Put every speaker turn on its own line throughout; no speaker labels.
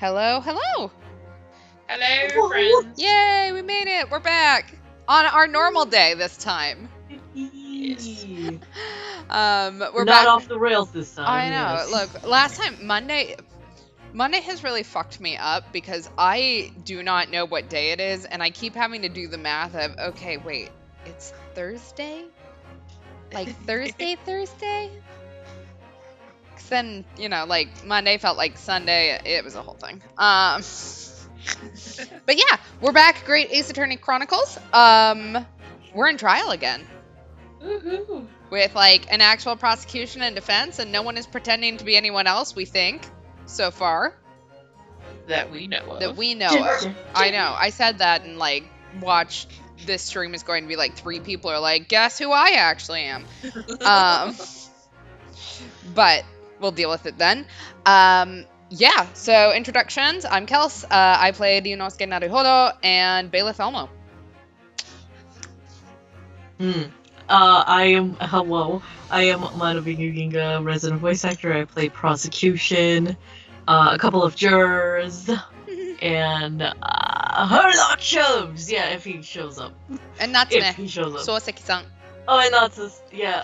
Hello, hello!
Hello, friends.
Yay, we made it! We're back! On our normal day this time.
Yes.
We're
Not
back.
off the rails this time.
I know.
Yes.
Look, last time, Monday has really fucked me up because I do not know what day it is, and I keep having to do the math of, okay, wait, it's Thursday? Like Thursday? 'Cause then, like Monday felt like Sunday. It was a whole thing. But yeah, we're back. Great Ace Attorney Chronicles. We're in trial again.
Woohoo.
With like an actual prosecution and defense, and no one is pretending to be anyone else, we think, so far.
That we know of.
That we know of. I know. I said that and like watch this stream is going to be like 3 people are like, guess who I actually am. But we'll deal with it then. Yeah, so introductions. I'm Kels. I play Ryunosuke Naruhodo and Bailiff Elmo.
I am Manabingu, resident voice actor. I play prosecution, a couple of jurors, and Herlock shows. Yeah, if he shows up.
And Natsume.
If he shows up.
Soseki-san.
Oh, and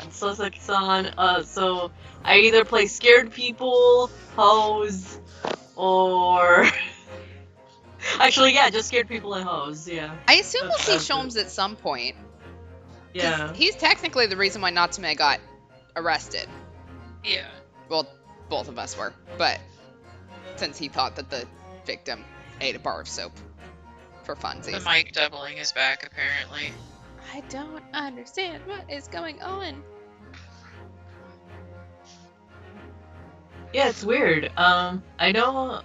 Soseki-san. So I either play scared people, hoes, or actually, yeah, just scared people and hoes. Yeah.
I assume we'll see
That's it.
Sholmes at some point.
Yeah.
He's technically the reason why Natsume got arrested.
Yeah.
Well, both of us were, but since he thought that the victim ate a bar of soap for
The
funsies.
mic doubling is back, apparently.
I don't understand what is going on.
Yeah, it's weird. I know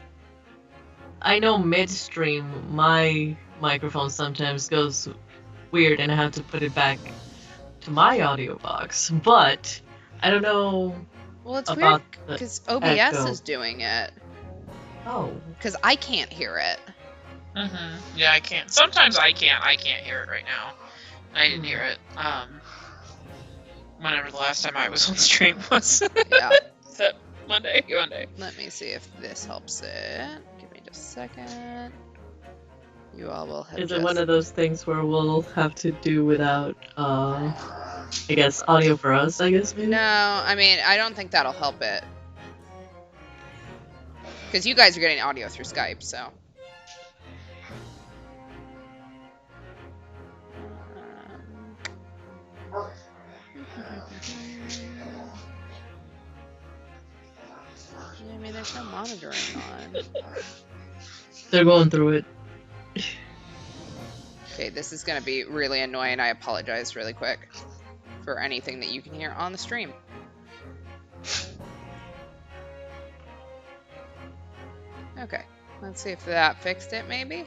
midstream my microphone sometimes goes weird and I have to put it back to my audio box, but I don't know
Well, it's
about
weird
the
because OBS
echo.
is doing it.
Oh.
Because I can't hear it.
Mm-hmm. Yeah, I can't. Sometimes I can't. I can't hear it right now. I didn't hear it. Whenever the last time I was on stream was.
Yeah.
Is that Monday? Monday.
Let me see if this helps it. Give me just a second. You all will have
Is it one of those things where we'll have to do without I guess audio for us, I guess maybe?
No, I mean, I don't think that'll help it. Because you guys are getting audio through Skype, so. I mean, there's no monitoring on.
They're going through it.
Okay, this is going to be really annoying. I apologize really quick for anything that you can hear on the stream. Okay, let's see if that fixed it, maybe?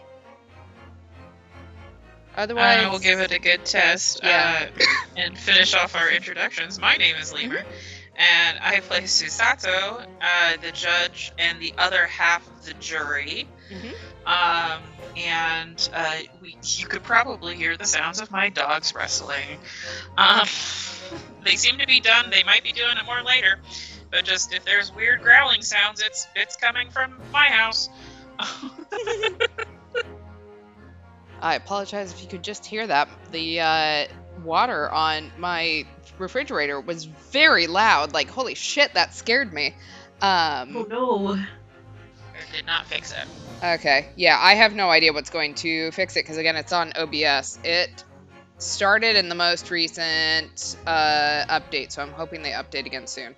Otherwise...
We'll give it a good test
Yeah.
and finish off our introductions. My name is Lemur, and I play Susato, the judge, and the other half of the jury. And you could probably hear the sounds of my dogs wrestling. They seem to be done. They might be doing it more later. But just if there's weird growling sounds, it's coming from my house.
I apologize if you could just hear that. The water on my refrigerator was very loud. Like, holy shit, that scared me.
Oh no.
It did not fix it.
Okay, yeah, I have no idea what's going to fix it, because again, it's on OBS. It started in the most recent update, so I'm hoping they update again soon.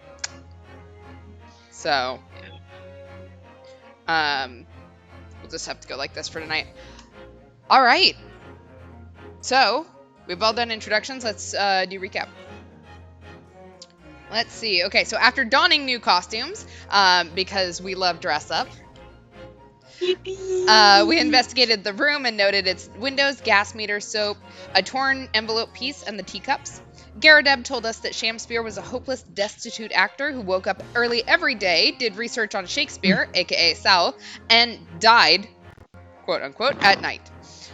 So, we'll just have to go like this for tonight. All right. So, we've all done introductions. Let's do recap. Let's see. Okay, so after donning new costumes, because we love dress up, we investigated the room and noted its windows, gas meter, soap, a torn envelope piece, and the teacups. Garadeb told us that Shamspeare was a hopeless, destitute actor who woke up early every day, did research on Shakespeare, aka Sal, and died, quote unquote, at night.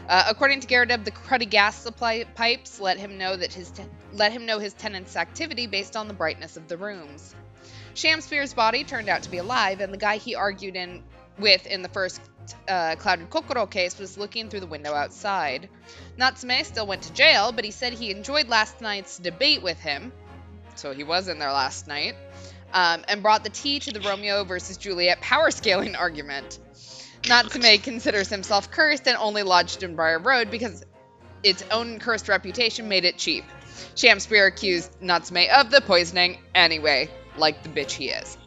According to Garadeb, the cruddy gas supply pipes let him know his tenant's activity based on the brightness of the rooms. Shamspeare's body turned out to be alive, and the guy he argued in with in the first clouded Kokoro case was looking through the window outside. Natsume still went to jail, but he said he enjoyed last night's debate with him, so he was in there last night, and brought the tea to the Romeo versus Juliet power scaling argument. Natsume considers himself cursed and only lodged in Briar Road because its own cursed reputation made it cheap. Shamspeare accused Natsume of the poisoning anyway, like the bitch he is.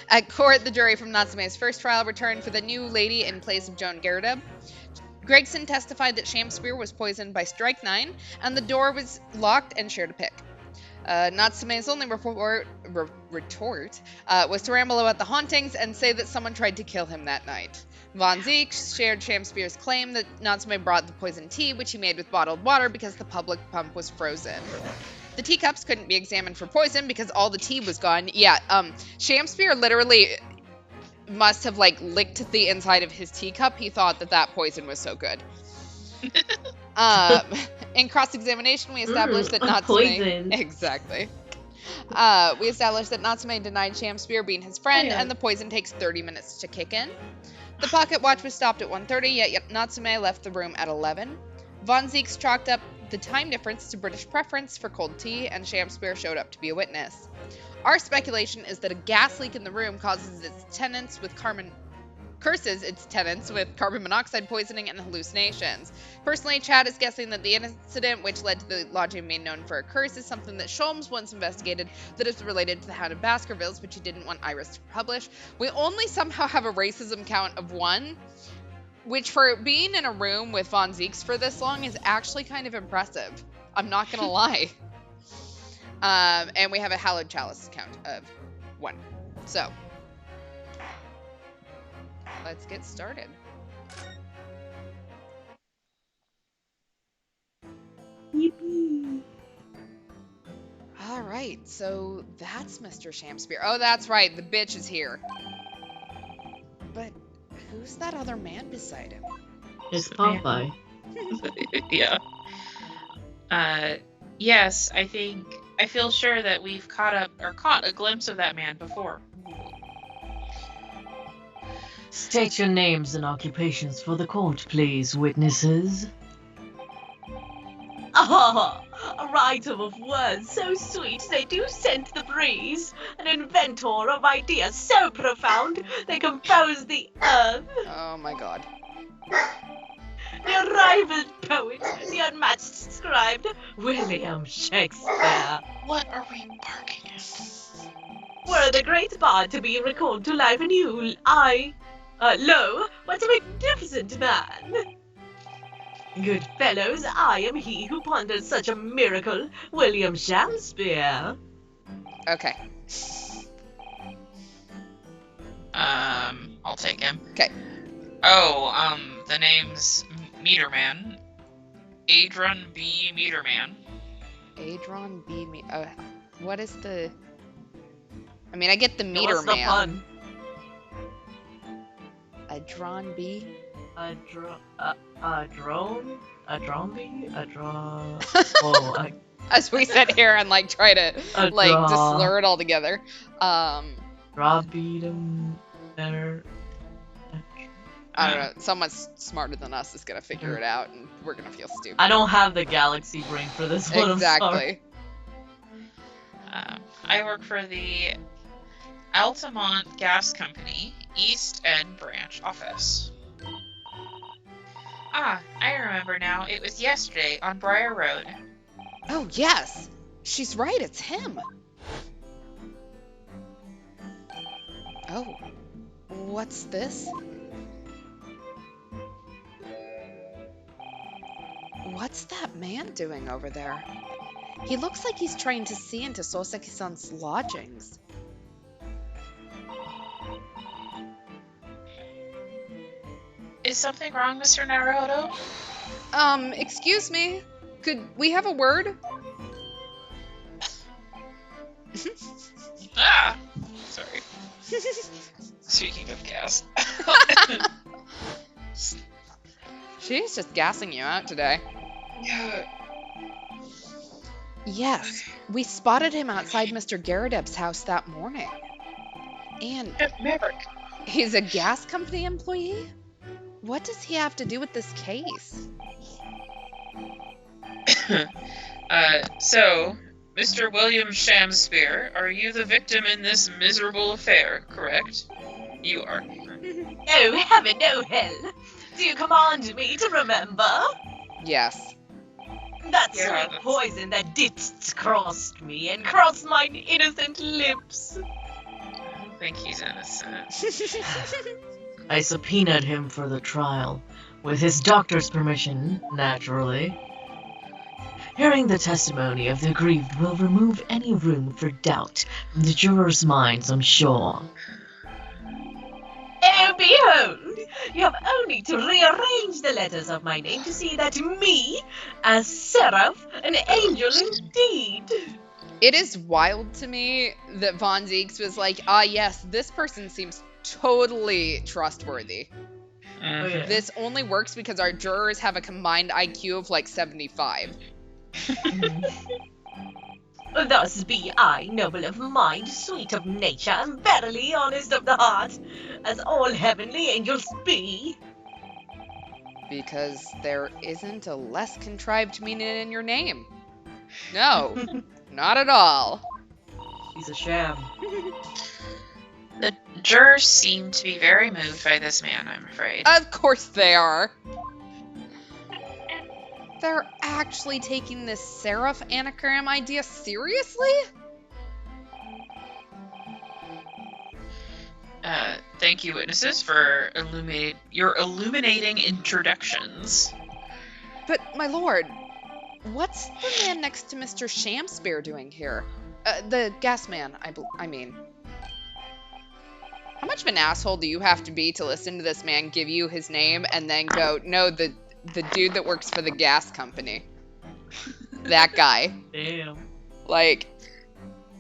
At court, the jury from Natsume's first trial returned for the new lady in place of Joan Garrideb. Gregson testified that Shamspeare was poisoned by strychnine, and the door was locked and shared a pick. Natsume's only retort was to ramble about the hauntings and say that someone tried to kill him that night. Von Zeke shared Shamspeare's claim that Natsume brought the poisoned tea, which he made with bottled water because the public pump was frozen. The teacups couldn't be examined for poison because all the tea was gone. Yeah, Shamspeare literally must have, licked the inside of his teacup. He thought that poison was so good. In cross-examination, we established that Natsume...
Poison.
Exactly. We established that Natsume denied Shamspeare being his friend, and the poison takes 30 minutes to kick in. The pocket watch was stopped at 1:30, yet Natsume left the room at 11. Von Zieks chalked up the time difference to British preference for cold tea, and Shamspeare showed up to be a witness. Our speculation is that a gas leak in the room curses its tenants with carbon monoxide poisoning and hallucinations. Personally, Chad is guessing that the incident which led to the lodging being known for a curse is something that Sholmes once investigated that is related to the Hound of Baskervilles, which he didn't want Iris to publish. We only somehow have a racism count of 1, which for being in a room with Von Zieks for this long is actually kind of impressive. I'm not gonna lie. And we have a hallowed chalice count of 1. So, let's get started.
Yippee.
All right, so that's Mr. Shamspeare. Oh, that's right, the bitch is here. But who's that other man beside him?
It's Popeye.
Yeah. Yes, I feel sure that we've caught a glimpse of that man before.
State your names and occupations for the court, please, witnesses. Ah, a writer of words so sweet they do scent the breeze, an inventor of ideas so profound they compose the earth.
Oh my god.
The unrivaled poet, the unmatched scribe, William Shakespeare.
What are we barking at?
Were the great bard to be recalled to life anew, lo, what a magnificent man! Good fellows, I am he who pondered such a miracle, William Shamspeare.
Okay.
I'll take him.
Okay.
Oh, the name's Meterman. Adron B. Meterman.
Adron B. What is the... I mean, I get the meter
What's the
man.
pun?
Adron B?
A drone?
As we sit here and try to just slur it all together.
Better.
I don't know. Someone smarter than us is gonna figure it out, and we're gonna feel stupid.
I don't have the galaxy brain for this one.
Exactly.
I work for the Altamont Gas Company, East End Branch Office. Ah, I remember now. It was yesterday on Briar Road.
Oh, yes. She's right. It's him. Oh. What's this? What's that man doing over there? He looks like he's trying to see into Soseki-san's lodgings.
Is something wrong, Mr. Naruto?
Excuse me? Could we have a word?
Ah! Sorry. Speaking of gas.
She's just gassing you out today. Yes, we spotted him outside Mr. Garrideb's house that morning. And
Maverick.
he's a gas company employee? What does he have to do with this case?
So, Mr. William Shamspeare, are you the victim in this miserable affair, correct? You are.
Oh, heaven, oh, hell. Do you command me to remember?
Yes.
That
Yeah,
sweet
that's-
poison that didst crossed me and crossed mine innocent lips.
I don't think he's innocent.
I subpoenaed him for the trial, with his doctor's permission, naturally. Hearing the testimony of the aggrieved will remove any room for doubt from the jurors' minds, I'm sure. Oh, behold! You have only to rearrange the letters of my name to see that me, as seraph, an angel indeed.
It is wild to me that Von Zieks was like, yes, this person seems totally trustworthy.
Oh, yeah.
This only works because our jurors have a combined IQ of like 75.
Thus be I noble of mind, sweet of nature, and verily honest of the heart, as all heavenly angels be.
Because there isn't a less contrived meaning in your name. No, not at all.
He's a sham.
The jurors seem to be very moved by this man, I'm afraid.
Of course they are. They're actually taking this seraph anagram idea seriously?
Thank you, witnesses, for your illuminating introductions.
But, my lord, what's the man next to Mr. Shamspeare doing here? The gas man, I mean. How much of an asshole do you have to be to listen to this man give you his name and then go, no, the dude that works for the gas company. That guy.
Damn.
Like,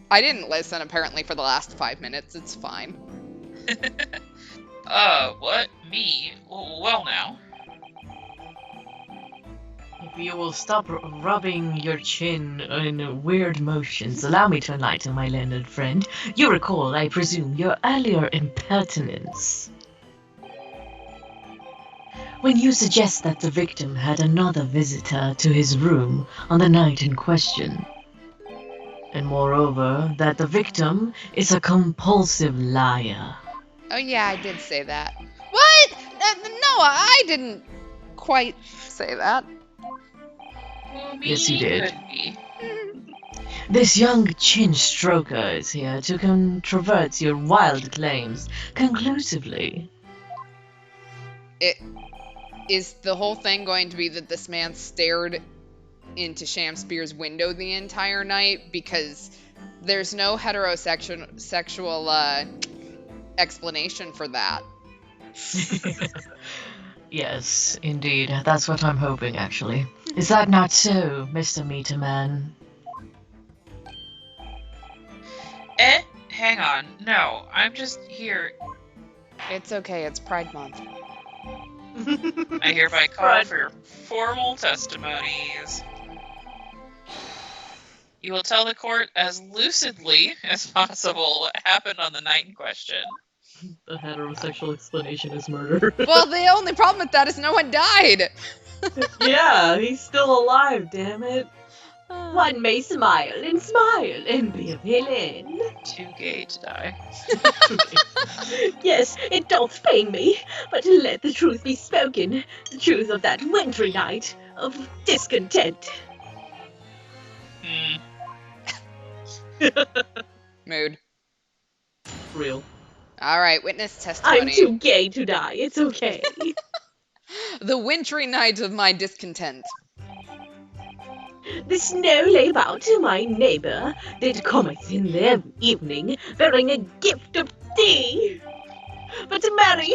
I didn't listen apparently for the last 5 minutes. It's fine.
What? Me? Well, now.
If you will stop rubbing your chin in weird motions, allow me to enlighten my learned friend. You recall, I presume, your earlier impertinence. When you suggest that the victim had another visitor to his room on the night in question. And moreover, that the victim is a compulsive liar.
Oh, yeah, I did say that. What? No, I didn't quite say that.
Well,
Yes, you did.
could be.
This young chin stroker is here to controvert your wild claims conclusively.
Is the whole thing going to be that this man stared into Shamspeare's window the entire night? Because there's no heterosexual explanation for that.
Yes, indeed. That's what I'm hoping, actually. Is that not so, Mr. Meterman?
Hang on. No, I'm just here.
It's okay, it's Pride Month.
I hereby call
Right.
for formal testimonies. You will tell the court as lucidly as possible what happened on the night in question.
The heterosexual explanation is murder.
Well, the only problem with that is no one died.
Yeah, he's still alive, damn it. One may smile and be a villain.
Too gay to die.
Yes, it doth pain me, but let the truth be spoken. The truth of that wintry night of discontent.
Mood.
Real.
All right, witness
I'm
testimony.
too gay to die, it's okay.
The wintry night of my discontent.
The snow lay about to my neighbour that cometh in the evening, bearing a gift of tea. But merry,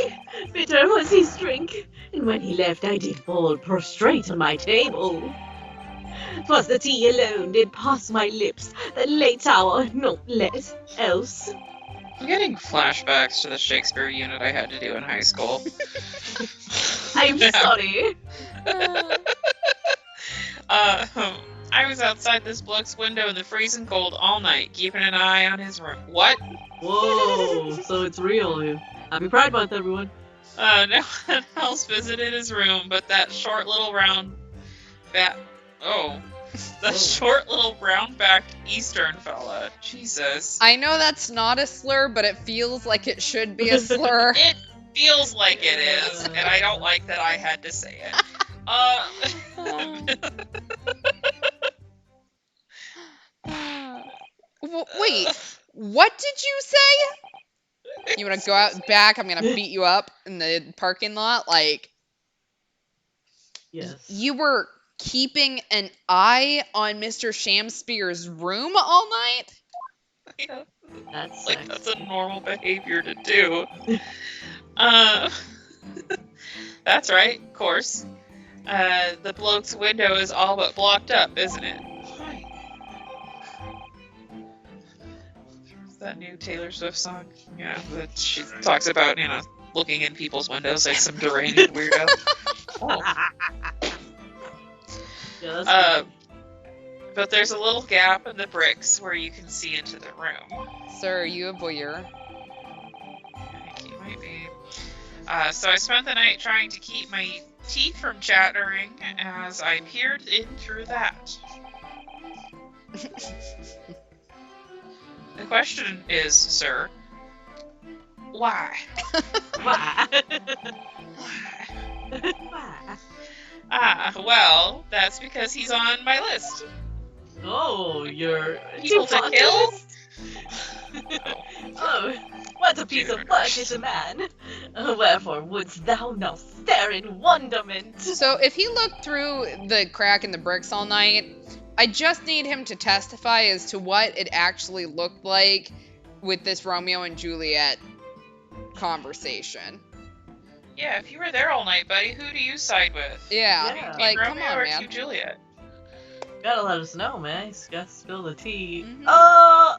bitter was his drink, and when he left I did fall prostrate on my table. 'Twas the tea alone did pass my lips, that late hour, not less else.
I'm getting flashbacks to the Shakespeare unit I had to do in high school.
I'm sorry.
I was outside this bloke's window in the freezing cold all night, keeping an eye on his room. What?
Whoa, so it's real. Happy Pride Month, everyone.
No one else visited his room, but that short little round bat. Oh, the short little brown-backed Eastern fella. Jesus.
I know that's not a slur, but it feels like it should be a slur.
It feels like it is, and I don't like that I had to say it.
Wait, what did you say? You want to go out back? I'm going to beat you up in the parking lot? Like,
Yes.
you were keeping an eye on Mr. Shamspeare's room all night?
Yeah,
That's
like, that's a
sexy.
normal behavior to do. That's right, of course. The bloke's window is all but blocked up, isn't it? That new Taylor Swift song, that she talks about, looking in people's windows like some deranged weirdo. Oh.
Yeah, that's
But there's a little gap in the bricks where you can see into the room.
Sir, are you a voyeur?
I think you might be. So I spent the night trying to keep my teeth from chattering as I peered in through that. The question is, sir, why?
Why?
Why? Well, that's because he's on my list.
Oh, you're
People to kill?
Oh, what a piece of work is a man! Wherefore wouldst thou not stare in wonderment?
So if he looked through the crack in the bricks all night, I just need him to testify as to what it actually looked like with this Romeo and Juliet conversation.
Yeah, if you were there all night, buddy, who do you side with?
Yeah,
Yeah.
like,
Team
come
Romeo
on,
or
man.
Team Juliet?
Gotta let us know, man. You gotta spill the tea.
Mhm.
Oh!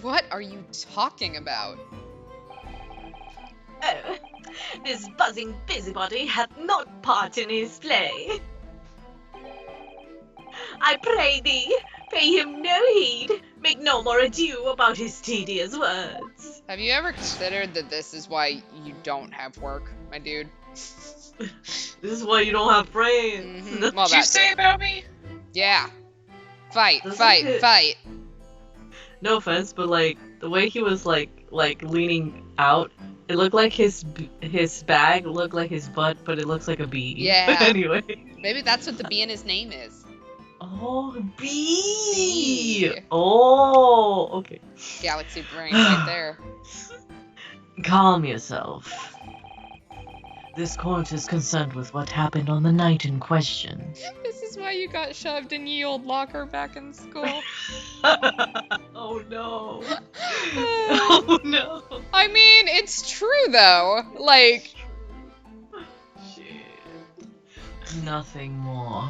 What are you talking about?
Oh, this buzzing busybody hath not part in his play. I pray thee, pay him no heed, make no more ado about his tedious words.
Have you ever considered that this is why you don't have work, my dude?
This is why you don't have friends.
Mhm. Well,
What'd you
that's
say
it.
about me?
Yeah. Fight,
Doesn't
fight,
it-
fight.
No offense, but like the way he was like leaning out, it looked like his bag looked like his butt, but it looks like a bee.
Yeah.
Anyway.
Maybe that's what the bee in his name is.
Oh, bee.
Bee.
Oh, okay.
Galaxy brain right there.
Calm yourself. This court is concerned with what happened on the night in question.
This is why you got shoved in ye old locker back in school.
Oh no. Oh no.
I mean, it's true though. Like,
Shit. Nothing more.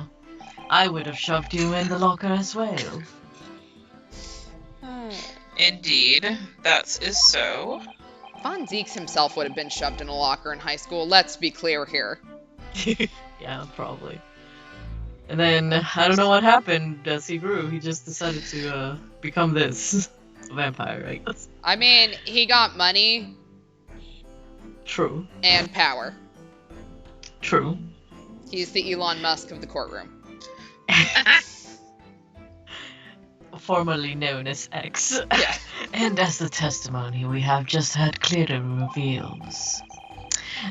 I would have shoved you in the locker as well.
Indeed, that is so.
Von Zeeks himself would have been shoved in a locker in high school. Let's be clear here.
Yeah, probably. And then, I don't know what happened as he grew. He just decided to become this. A vampire, I guess.
I mean, he got money
True.
and power.
True.
He's the Elon Musk of the courtroom.
Formerly known as X.
Yeah.
And as the testimony we have just had clearly reveals,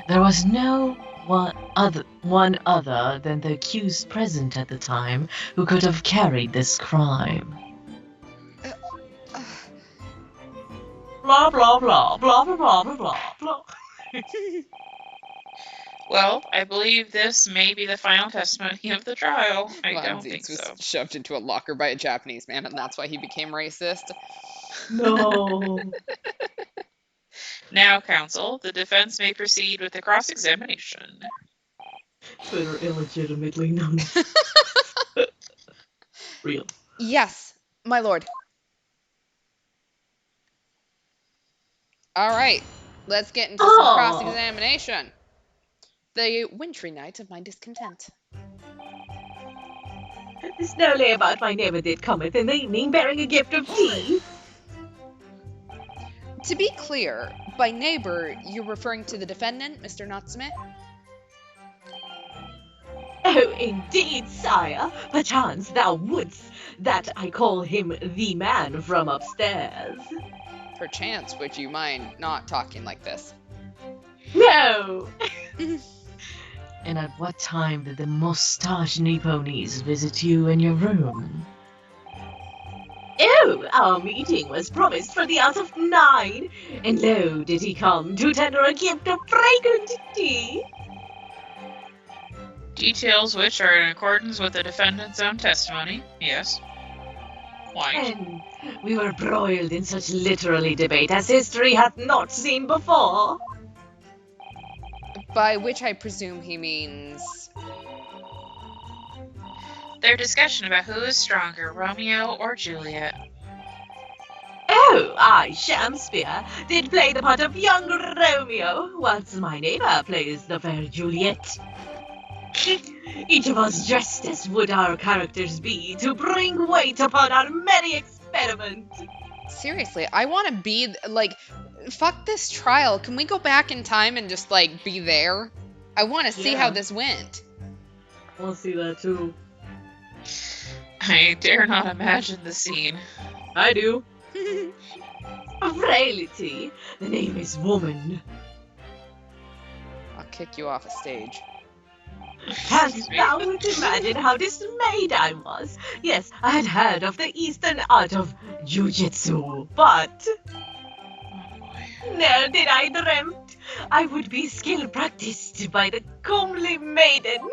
there was no one other than the accused present at the time who could have carried this crime. Blah blah blah blah blah blah blah blah blah.
Well, I believe this may be the final testimony of the trial. I
Von
don't think
Zeeks was
so.
shoved into a locker by a Japanese man, and that's why he became racist.
No.
Now, counsel, the defense may proceed with the cross-examination.
Twitter illegitimately known as real.
Yes, my lord. All right, let's get into some
Oh.
cross-examination. The wintry night of my discontent.
Slowly about my neighbour did cometh in the evening, bearing a gift of tea.
To be clear, by neighbor, you're referring to the defendant, Mr. Natsume?
Oh, indeed, sire. Perchance thou wouldst that I call him the man from upstairs.
Perchance, would you mind not talking like this?
No!
And at what time did the mustached Nipponese visit you in your room?
Oh, our meeting was promised for the hour of 9, and lo, did he come to tender a gift of fragrant tea.
Details which are in accordance with the defendant's own testimony. Yes. Why?
And we were broiled in such literary debate as history hath not seen before.
By which I presume he means...
Their discussion about who is stronger, Romeo or Juliet.
Oh, I, Shamspeare, did play the part of young Romeo, whilst my neighbour plays the fair Juliet. Each of us dressed as would our characters be, to bring weight upon our merry experiment.
Seriously, I want to be, like, fuck this trial. Can we go back in time and just, like, be there? I want to see how
Yeah.
this went.
I want to see that too.
I dare not imagine the scene.
I do. Frailty, the name is woman.
I'll kick you off a stage.
Canst thou imagine how dismayed I was? Yes, I had heard of the Eastern art of Jujitsu, but ne'er did I dreamt I would be skill practiced by the comely maiden.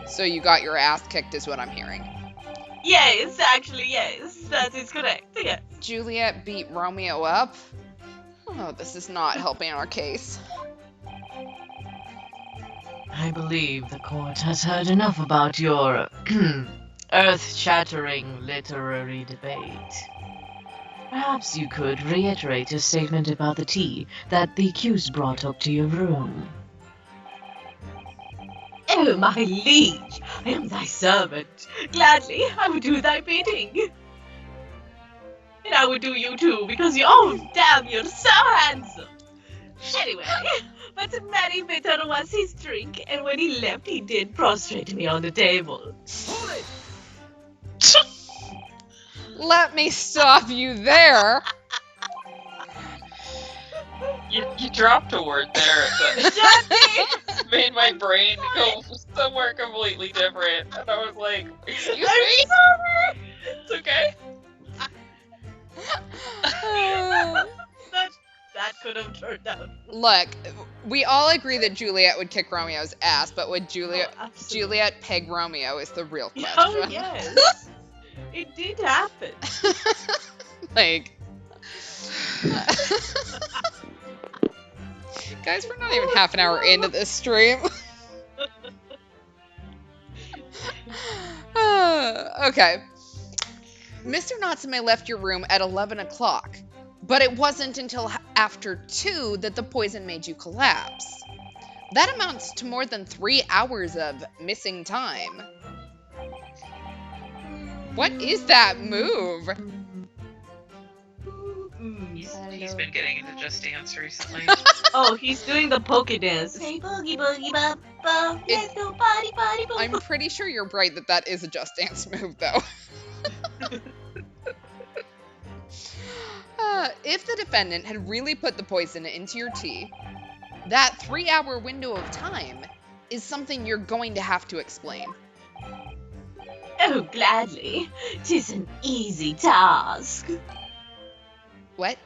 So you got your ass kicked is what I'm hearing.
Yes, actually, yes, that is correct, yes.
Juliet beat Romeo up? Oh, this is not helping our case.
I believe the court has heard enough about your earth-shattering literary debate. Perhaps you could reiterate your statement about the tea that the accused brought up to your room.
Oh, my liege, I am thy servant. Gladly, I would do thy bidding. And I would do you too, because oh, damn, you're so handsome. Anyway, but merry bitter was his drink, and when he left, he did prostrate me on the table.
Let me stop you there.
You dropped a word there that made my brain go somewhere completely different. And I was like, excuse me? It's okay.
That could have turned out.
Look, we all agree that Juliet would kick Romeo's ass, but would Juliet peg Romeo is the real question.
Oh, yes. It did happen.
Like... Guys, we're not even half an hour into this stream. Okay. Mr. Natsume left your room at 11 o'clock, but it wasn't until after 2 that the poison made you collapse. That amounts to more than 3 hours of missing time. What is that move?
He's been getting into Just Dance recently.
Oh, he's doing the polka dance. Hey, boogie, boogie, ba, ba, let's go party, party, boogie.
I'm pretty sure you're right that that is a Just Dance move, though. If the defendant had really put the poison into your tea, that 3-hour window of time is something you're going to have to explain.
Oh, gladly. 'Tis an easy task.
What?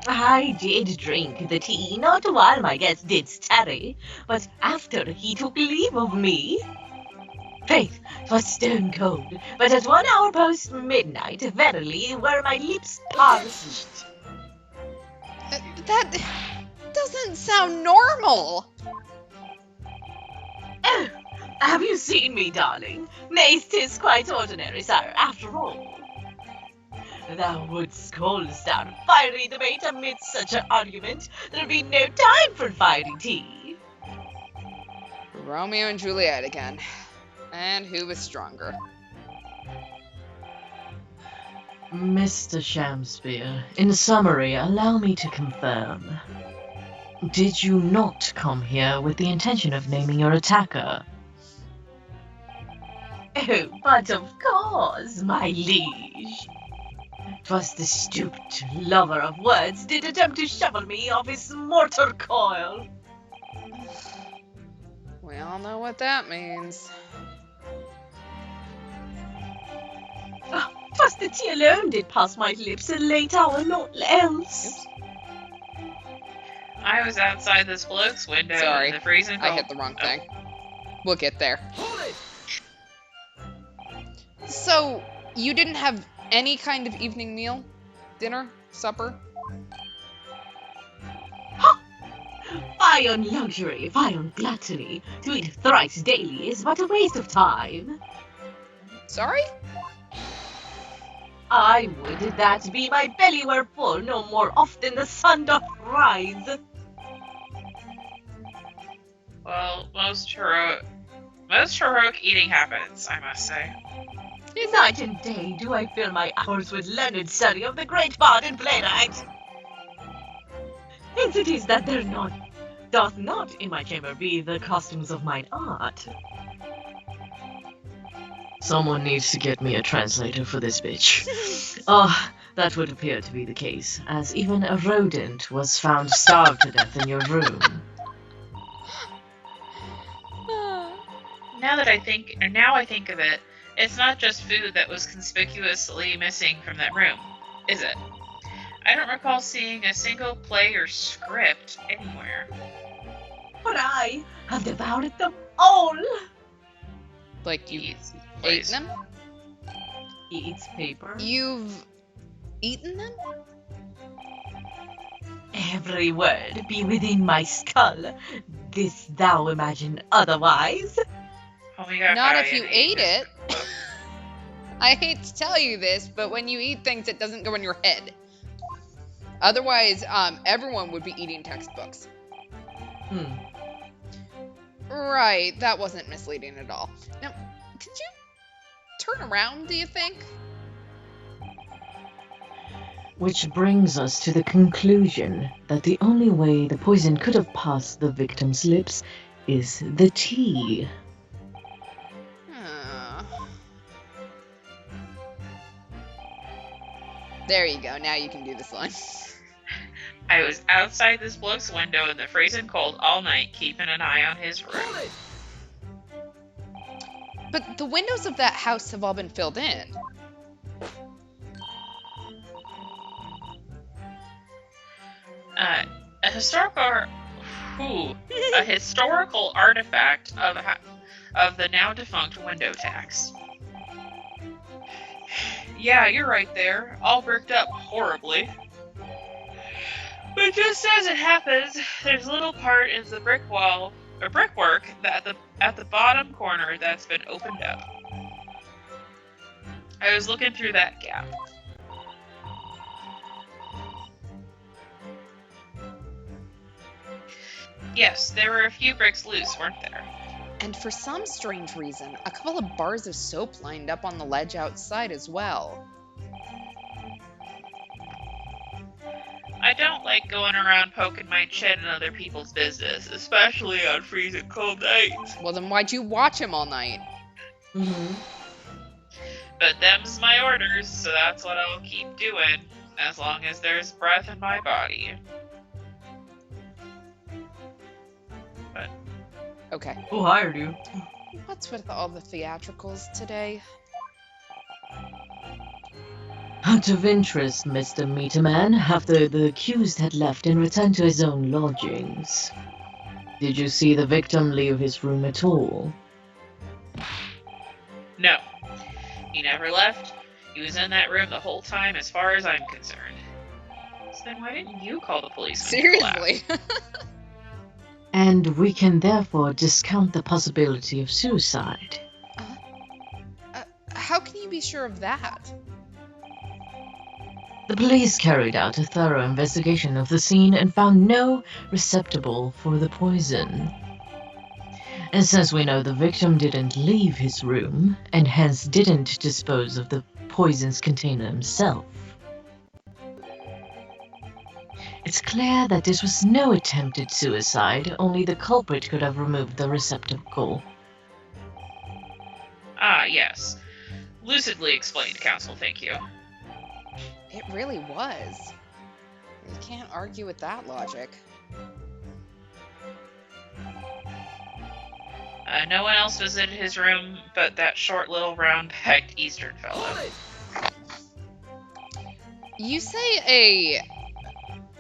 I did drink the tea, not while my guest did tarry, but after he took leave of me. Faith, 'twas stone cold, but at 1 hour post midnight, verily, were my lips parched.
That doesn't sound normal.
Oh, have you seen me, darling? Nay, 'tis quite ordinary, sire, after all. Thou wouldst scold our fiery debate amidst such an argument. There'll be no time for fiery tea.
Romeo and Juliet again. And who was stronger?
Mr. Shamspeare, in summary, allow me to confirm. Did you not come here with the intention of naming your attacker?
Oh, but of course, my liege. 'Twas the stooped lover of words did attempt to shovel me off his mortar coil.
We all know what that means.
'Twas the tea alone did pass my lips in late hour, naught else.
Oops.
I was outside this bloke's window
Sorry,
in the freezing
I
cold.
hit the wrong thing. We'll get there. So, you didn't have any kind of evening meal? Dinner? Supper?
Fie on luxury, fie on gluttony. To eat thrice daily is but a waste of time.
Sorry?
I would that be my belly were full no more often the sun doth rise.
Well, most heroic eating habits, I must say.
Night and day do I fill my hours with learned study of the great bard and playwright. Hence it is that there doth not in my chamber be the costumes of mine art.
Someone needs to get me a translator for this bitch. That would appear to be the case, as even a rodent was found starved to death in your room.
Now I think of it, it's not just food that was conspicuously missing from that room, is it? I don't recall seeing a single play or script anywhere.
But I have devoured them all.
Like you
Eats
ate
plays.
them?
He eats paper.
You've eaten them?
Every word be within my skull. Didst thou imagine otherwise?
Oh my god,
Not
I
if you
hate
ate
this.
it. I hate to tell you this, but when you eat things, it doesn't go in your head. Otherwise, everyone would be eating textbooks. Right, that wasn't misleading at all. Now, could you turn around, do you think?
Which brings us to the conclusion that the only way the poison could have passed the victim's lips is the tea.
There you go, now you can do this line.
I was outside this bloke's window in the freezing cold all night, keeping an eye on his room.
But the windows of that house have all been filled in.
A historical artifact of the now defunct window tax. Yeah, you're right there, all bricked up horribly. But just as it happens, there's a little part in the brickwork that at the bottom corner that's been opened up. I was looking through that gap. Yes, there were a few bricks loose, weren't there?
And for some strange reason, a couple of bars of soap lined up on the ledge outside as well.
I don't like going around poking my chin in other people's business, especially on freezing cold nights.
Well, then why'd you watch him all night?
But them's my orders, so that's what I'll keep doing, as long as there's breath in my body. But
Okay.
Who hired you?
What's with all the theatricals today?
Out of interest, Mr. Meterman, after the accused had left and returned to his own lodgings, did you see the victim leave his room at all?
no, he never left. He was in that room the whole time, as far as I'm concerned. So then why didn't you call the police? when you left?
Seriously?
And we can therefore discount the possibility of suicide.
How can you be sure of that?
The police carried out a thorough investigation of the scene and found no receptacle for the poison. And since we know the victim didn't leave his room, and hence didn't dispose of the poison's container himself, it's clear that this was no attempted suicide, only the culprit could have removed the receptacle.
Ah, yes. Lucidly explained, Counsel, thank you.
It really was. You can't argue with that logic.
No one else visited his room but that short little round-backed Eastern fellow.
You say a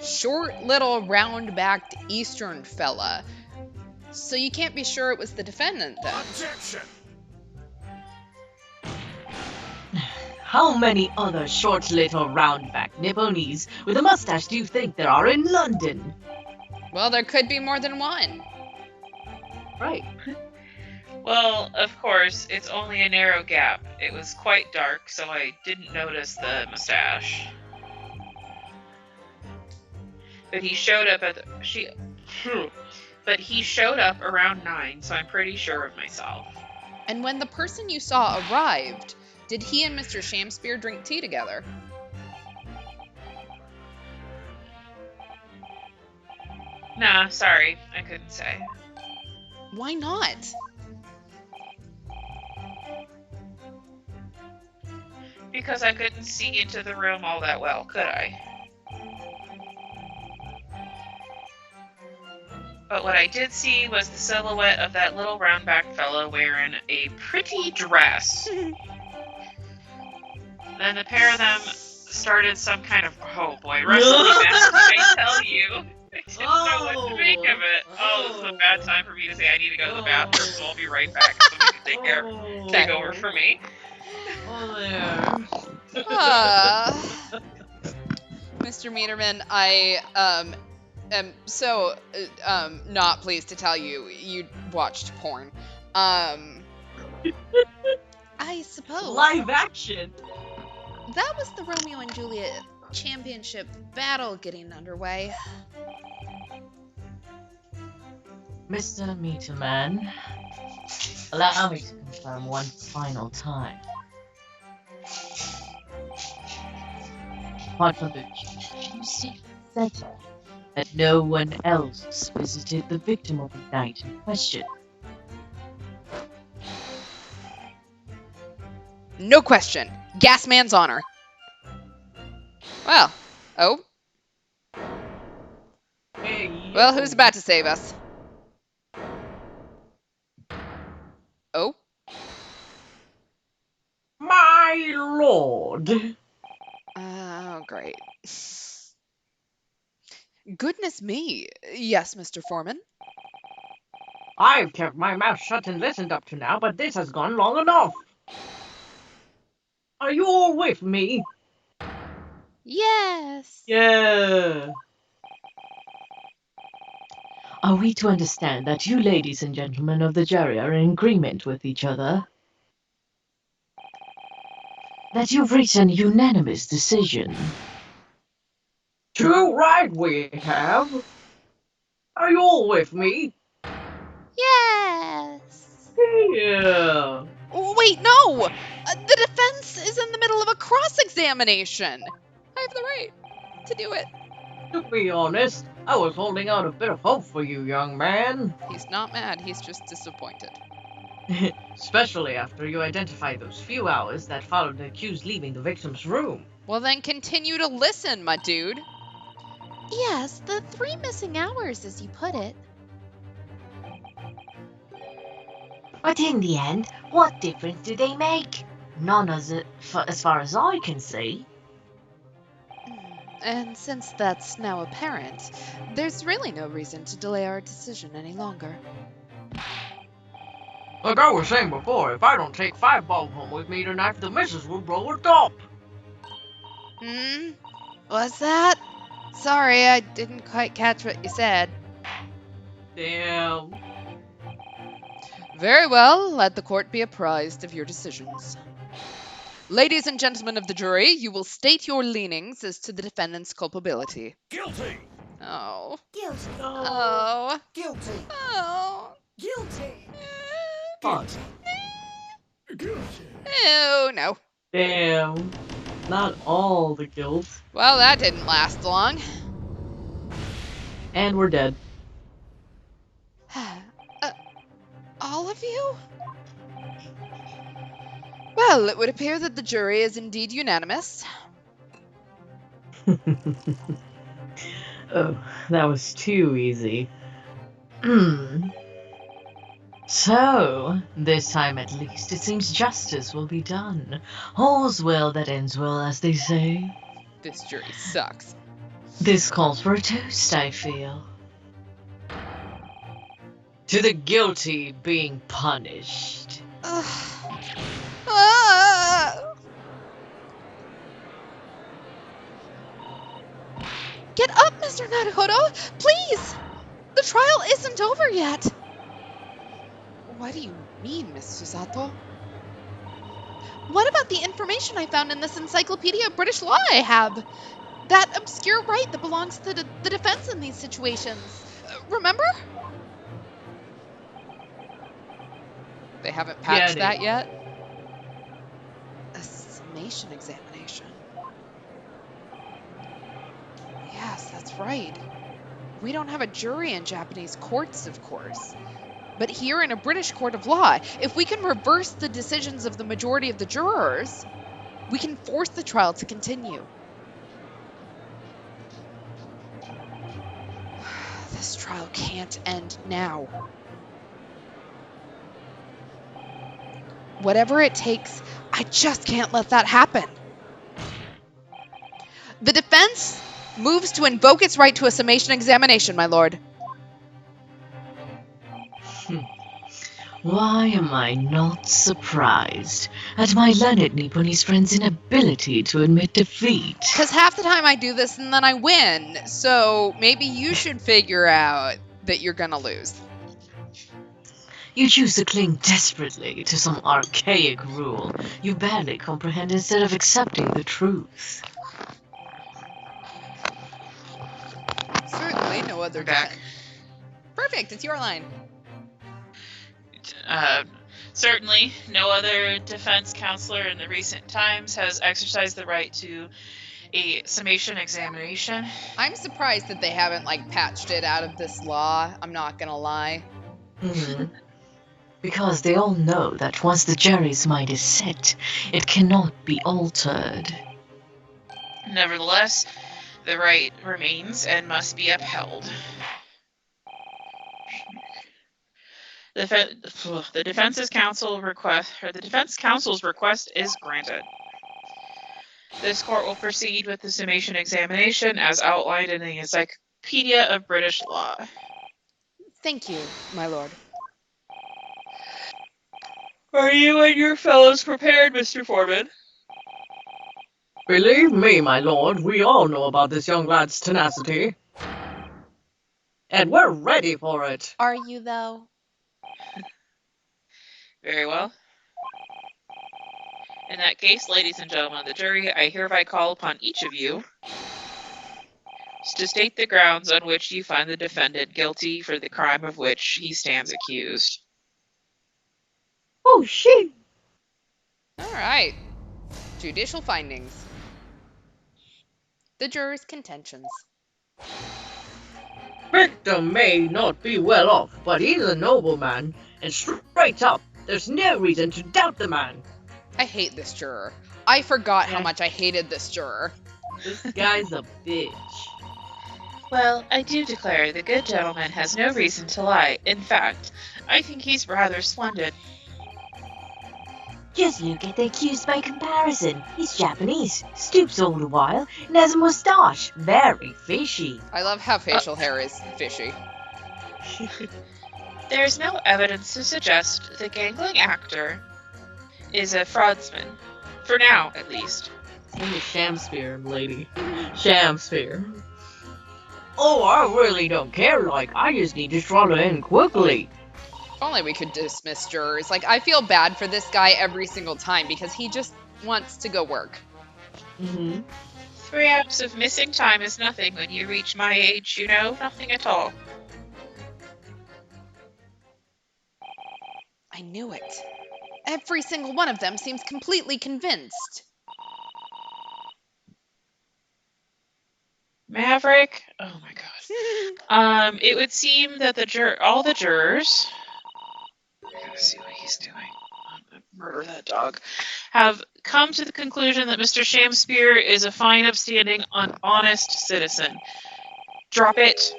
short little round-backed Eastern fella, so you can't be sure it was the defendant then.
Objection!
How many other short little round-backed Nipponese with a mustache do you think there are in London?
Well, there could be more than one.
Right.
Well, of course, it's only a narrow gap. It was quite dark, so I didn't notice the mustache. But he showed up at But he showed up around 9, so I'm pretty sure of myself.
And when the person you saw arrived, did he and Mr. Shamspeare drink tea together?
Nah, sorry, I couldn't say.
Why not?
Because I couldn't see into the room all that well, could I? But what I did see was the silhouette of that little round-backed fellow wearing a pretty dress. Then the pair of them started some kind of, oh boy, wrestling match, I tell you. I didn't know what to make of it. Oh, this is a bad time for me to say I need to go to the bathroom, so I'll be right back. Somebody can take over for me.
Mr. Meterman, I am so not pleased to tell you you watched porn. I suppose
Live action.
that was the Romeo and Juliet championship battle getting underway.
Mr. Meterman, allow me to confirm one final time. Apart from the secret setting, that no one else visited the victim of the night in question.
No question. Gasman's honor. Well, oh,
Hey,
well, who's about to save us? Oh,
My lord.
oh, great. Goodness me. Yes, Mr. Foreman.
I've kept my mouth shut and listened up to now, but this has gone long enough. Are you all with me?
Yes.
Yeah.
Are we to understand that you ladies and gentlemen of the jury are in agreement with each other? That you've reached an unanimous decision?
Too right we have. Are you all with me?
Yes.
Yeah.
Oh, wait, no! The defense is in the middle of a cross-examination. I have the right to do it.
To be honest, I was holding out a bit of hope for you, young man.
He's not mad, he's just disappointed.
Especially after you identified those few hours that followed the accused leaving the victim's room.
Well, then continue to listen, my dude.
Yes, the 3 missing hours, as you put it.
But in the end, what difference do they make? None as far as I can see.
And since that's now apparent, there's really no reason to delay our decision any longer.
Like I was saying before, if I don't take 5 bulb home with me tonight, the missus will blow it up.
What's that? Sorry, I didn't quite catch what you said.
Damn.
Very well, let the court be apprised of your decisions. Ladies and gentlemen of the jury, you will state your leanings as to the defendant's culpability.
Guilty!
Oh.
Guilty.
Oh.
Guilty.
Oh.
Guilty.
What?
Oh, no.
Damn. Not all the guilt.
Well, that didn't last long.
And we're dead.
All of you? Well, it would appear that the jury is indeed unanimous.
Oh, that was too easy. So, this time at least, it seems justice will be done. All's well that ends well, as they say.
This jury sucks.
This calls for a toast, I feel. To the guilty being punished.
Get up, Mr. Naruhodo! Please! The trial isn't over yet! What do you mean, Miss Susato? What about the information I found in this Encyclopedia of British Law I have? That obscure right that belongs to the defense in these situations. Remember?
They haven't patched
it.
that yet?
A summation examination. Yes, that's right. We don't have a jury in Japanese courts, of course. But here in a British court of law, if we can reverse the decisions of the majority of the jurors, we can force the trial to continue. This trial can't end now. Whatever it takes, I just can't let that happen. The defense moves to invoke its right to a summation examination, my lord.
Why am I not surprised at my learned Nipponese friend's inability to admit defeat?
Because half the time I do this and then I win, so maybe you should figure out that you're gonna lose.
You choose to cling desperately to some archaic rule you barely comprehend instead of accepting the truth.
Certainly no other
Back.
defense. Perfect, it's your line.
Certainly, no other defense counselor in the recent times has exercised the right to a summation examination.
I'm surprised that they haven't patched it out of this law, I'm not gonna lie.
Because they all know that once the jury's mind is set, it cannot be altered.
Nevertheless, the right remains and must be upheld. The defense counsel's request is granted. This court will proceed with the summation examination as outlined in the Encyclopedia of British Law.
Thank you, my lord.
Are you and your fellows prepared, Mr. Foreman?
Believe me, my lord, we all know about this young lad's tenacity. And we're ready for it.
Are you, though?
Very well. In that case, ladies and gentlemen of the jury, I hereby call upon each of you to state the grounds on which you find the defendant guilty for the crime of which he stands accused.
Oh, shit.
All right. Judicial findings. The jurors' contentions.
Victor may not be well off, but he's a nobleman, and straight up, there's no reason to doubt the man.
I hate this juror. I forgot how much I hated this juror.
This guy's a bitch.
Well, I do declare the good gentleman has no reason to lie. In fact, I think he's rather splendid.
Just look at the accused by comparison. He's Japanese, stoops all the while, and has a moustache. Very fishy.
I love how facial hair is fishy.
There's no evidence to suggest the gangling actor is a fraudsman. For now, at least.
His name is Shamspeare, lady. Shamspeare. Oh, I really don't care. I just need to slaughter in quickly.
If only we could dismiss jurors. I feel bad for this guy every single time because he just wants to go work.
3 hours of missing time is nothing when you reach my age, nothing at all.
I knew it. Every single one of them seems completely convinced.
Maverick? Oh my god. It would seem that all the jurors, I gotta see what he's doing. I'm gonna murder that dog. Have come to the conclusion that Mr. Shamspeare is a fine, upstanding, honest citizen. Drop it.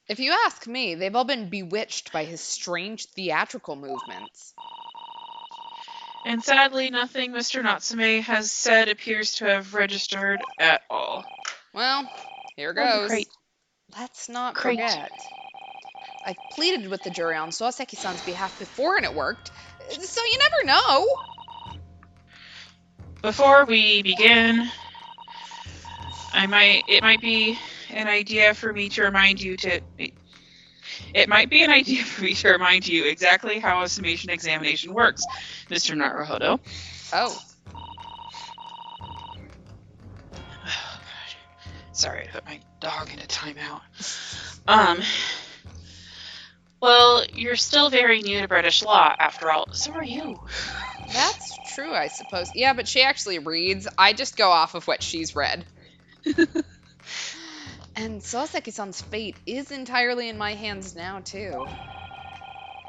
If you ask me, they've all been bewitched by his strange theatrical movements.
And sadly, nothing Mr. Natsume has said appears to have registered at all.
Well, here
Oh,
goes.
great.
Let's not
Great.
forget. I pleaded with the jury on Soseki-san's behalf before and it worked, so you never know.
Before we begin, it might be an idea for me to remind you exactly how a summation examination works, Mr. Naruhodo.
Oh,
Sorry, I put my dog in a timeout. Well, you're still very new to British law, after all. So are you.
that's true, I suppose. Yeah, but she actually reads. I just go off of what she's read. And Soseki-san's fate is entirely in my hands now, too.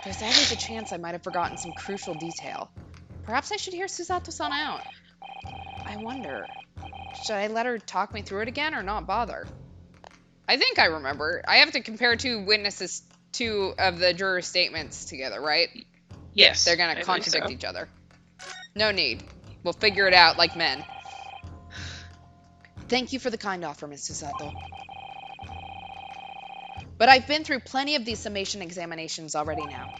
There's always a chance I might have forgotten some crucial detail. Perhaps I should hear Susato-san out. I wonder, should I let her talk me through it again or not bother? I think I remember. I have to compare two of the jurors' statements together, right?
Yes.
They're going to contradict each other. No need. We'll figure it out like men. Thank you for the kind offer, Miss Susato. But I've been through plenty of these summation examinations already now.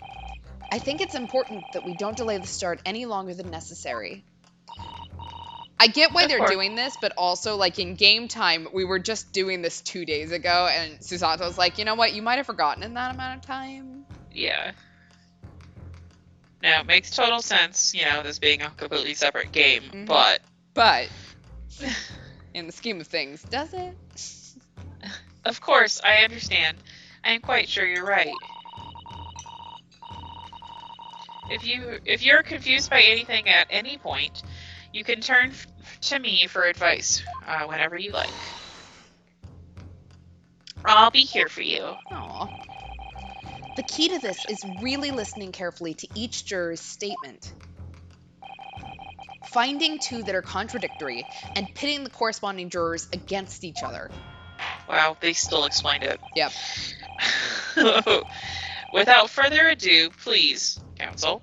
I think it's important that we don't delay the start any longer than necessary. I get why they're doing this, but also, like, in game time, we were just doing this 2 days ago, and Susato's like, you know what, you might have forgotten in that amount of time.
Yeah. Now, it makes total sense, this being a completely separate game, but...
But, in the scheme of things, does it?
Of course, I understand. I am quite sure you're right. If you're confused by anything at any point, you can turn to me for advice whenever you like. I'll be here for you.
Aw. The key to this is really listening carefully to each juror's statement. Finding two that are contradictory and pitting the corresponding jurors against each other.
Wow, they still explained it.
Yep.
Without further ado, please, counsel,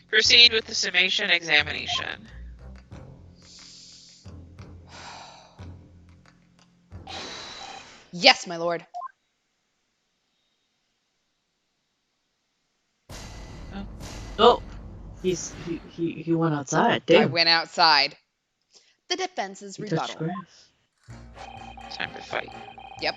proceed with the summation examination.
Yes, my lord.
Oh, he went outside.
I
Damn.
went outside. The defense's
He touched
rebuttal.
grass.
Time to fight.
Yep.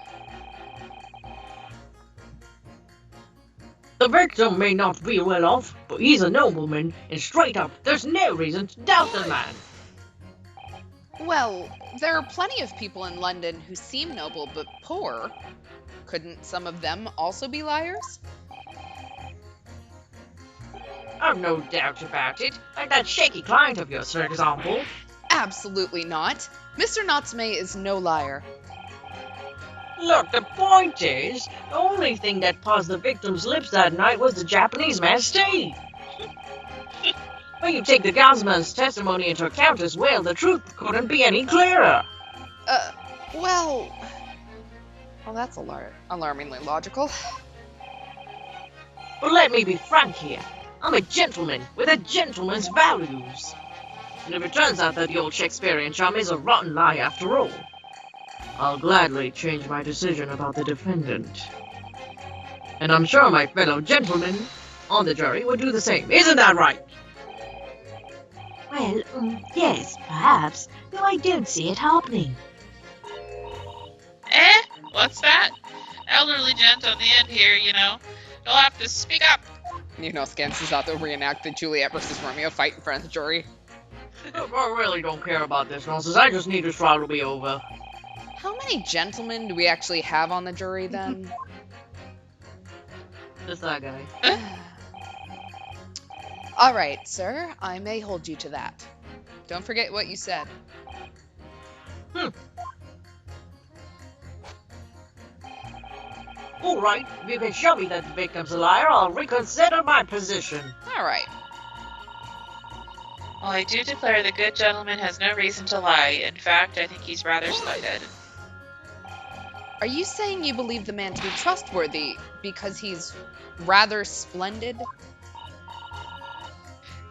The victim may not be well off, but he's a nobleman, and straight up, there's no reason to doubt the man.
Well, there are plenty of people in London who seem noble but poor. Couldn't some of them also be liars?
I've no doubt about it. Like that shaky client of yours, for example.
Absolutely not. Mr. Natsume is no liar.
Look, the point is, the only thing that paused the victim's lips that night was the Japanese man's tea. When you take the Gaussman's testimony into account as well, the truth couldn't be any clearer.
Well, that's alarmingly logical.
But let me be frank here. I'm a gentleman with a gentleman's values. And if it turns out that the old Shakespearean chum is a rotten lie after all, I'll gladly change my decision about the defendant. And I'm sure my fellow gentlemen on the jury would do the same. Isn't that right?
Well, yes, perhaps, though I don't see it happening.
What's that? Elderly gent on the end here, You'll have to speak up.
Scan Susato reenact the Juliet versus Romeo fight in front of the jury.
I really don't care about this nonsense. I just need this trial to be over.
How many gentlemen do we actually have on the jury, then?
Just that guy.
All right, sir, I may hold you to that. Don't forget what you said.
All right, if you can show me that the victim's a liar, I'll reconsider my position.
All right.
Well, I do declare the good gentleman has no reason to lie. In fact, I think he's rather slighted.
Are you saying you believe the man to be trustworthy because he's rather splendid?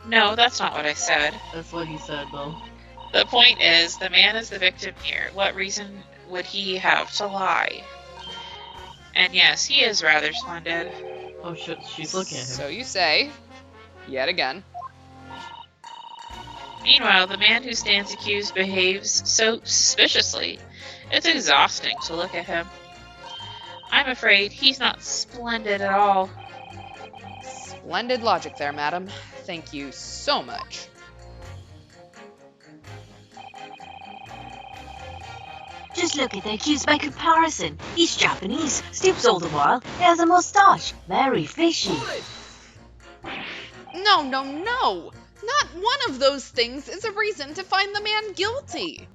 No, that's not what I said.
That's what he said, though.
The point is, the man is the victim here. What reason would he have to lie? And yes, he is rather splendid.
Oh shit, she's looking at him.
So you say, yet again.
Meanwhile, the man who stands accused behaves so suspiciously. It's exhausting to look at him. I'm afraid he's not splendid at all.
Splendid logic there, madam. Thank you so much.
Just look at the accused by comparison. He's Japanese, stoops all the while, has a moustache, very fishy.
No, no, no! Not one of those things is a reason to find the man guilty.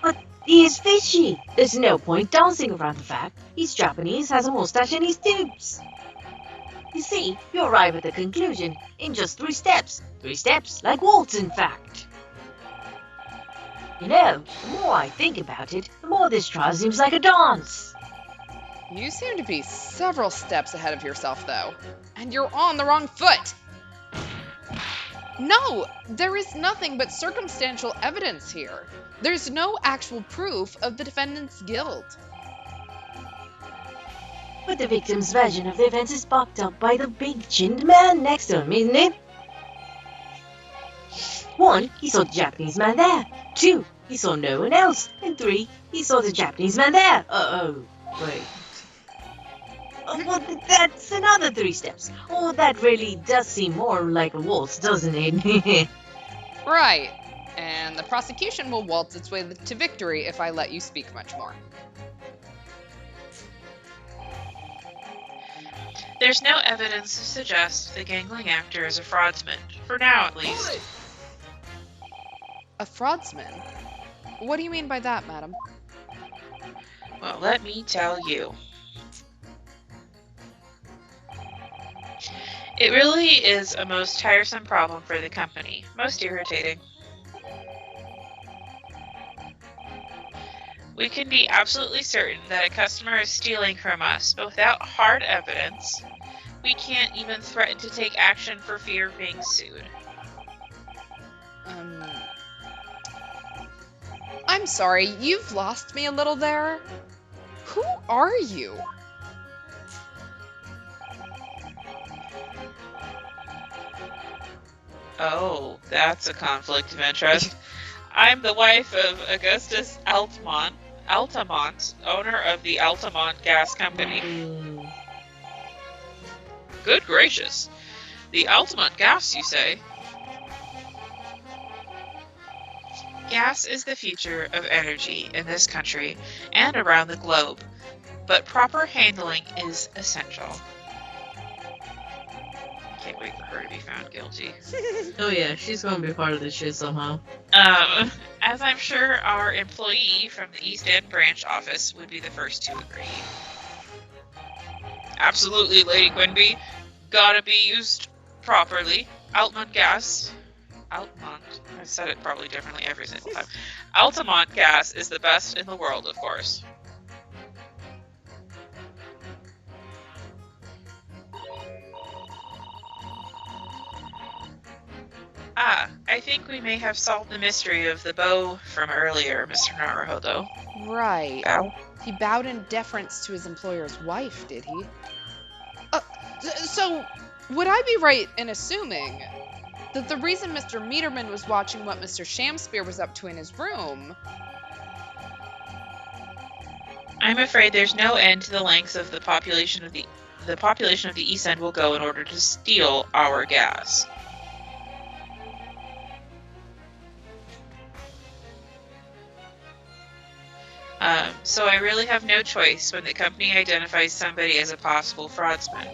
But he is fishy. There's no point dancing around the fact. He's Japanese, has a moustache, and he stoops. You see, you arrive at the conclusion in just 3 steps. 3 steps, like waltz, in fact. You know, the more I think about it, the more this trial seems like a dance.
You seem to be several steps ahead of yourself, though. And you're on the wrong foot! No, there is nothing but circumstantial evidence here. There's no actual proof of the defendant's guilt.
But the victim's version of the events is backed up by the big-chinned man next to him, isn't it? 1, he saw the Japanese man there. 2, he saw no one else. And 3, he saw the Japanese man there.
Wait.
Well, that's another 3 steps. Oh, that really does seem more like a waltz, doesn't it?
Right. And the prosecution will waltz its way to victory if I let you speak much more.
There's no evidence to suggest the gangling actor is a fraudsman, for now at least.
A fraudsman? What do you mean by that, madam?
Well, let me tell you. It really is a most tiresome problem for the company, most irritating. We can be absolutely certain that a customer is stealing from us, but without hard evidence, we can't even threaten to take action for fear of being sued.
I'm sorry, you've lost me a little there. Who are you?
Oh, that's a conflict of interest. I'm the wife of Augustus Altamont, owner of the Altamont Gas Company. Good gracious. The Altamont Gas, you say? Gas is the future of energy in this country and around the globe, but proper handling is essential. Can't wait for her to be found guilty.
Oh yeah, she's gonna be part of this shit somehow.
As I'm sure our employee from the East End branch office would be the first to agree. Absolutely, Lady Quinby. Gotta be used properly. Altamont Gas. Altamont. I've said it probably differently every single time. Altamont Gas is the best in the world, of course. Ah, I think we may have solved the mystery of the bow from earlier, Mr. Naruhodo.
Right.
Bow?
He bowed in deference to his employer's wife, did he? So, would I be right in assuming that the reason Mr. Meterman was watching what Mr. Shamspeare was up to in his room...
I'm afraid there's no end to the lengths of the population of the East End will go in order to steal our gas. So I really have no choice when the company identifies somebody as a possible fraudsman.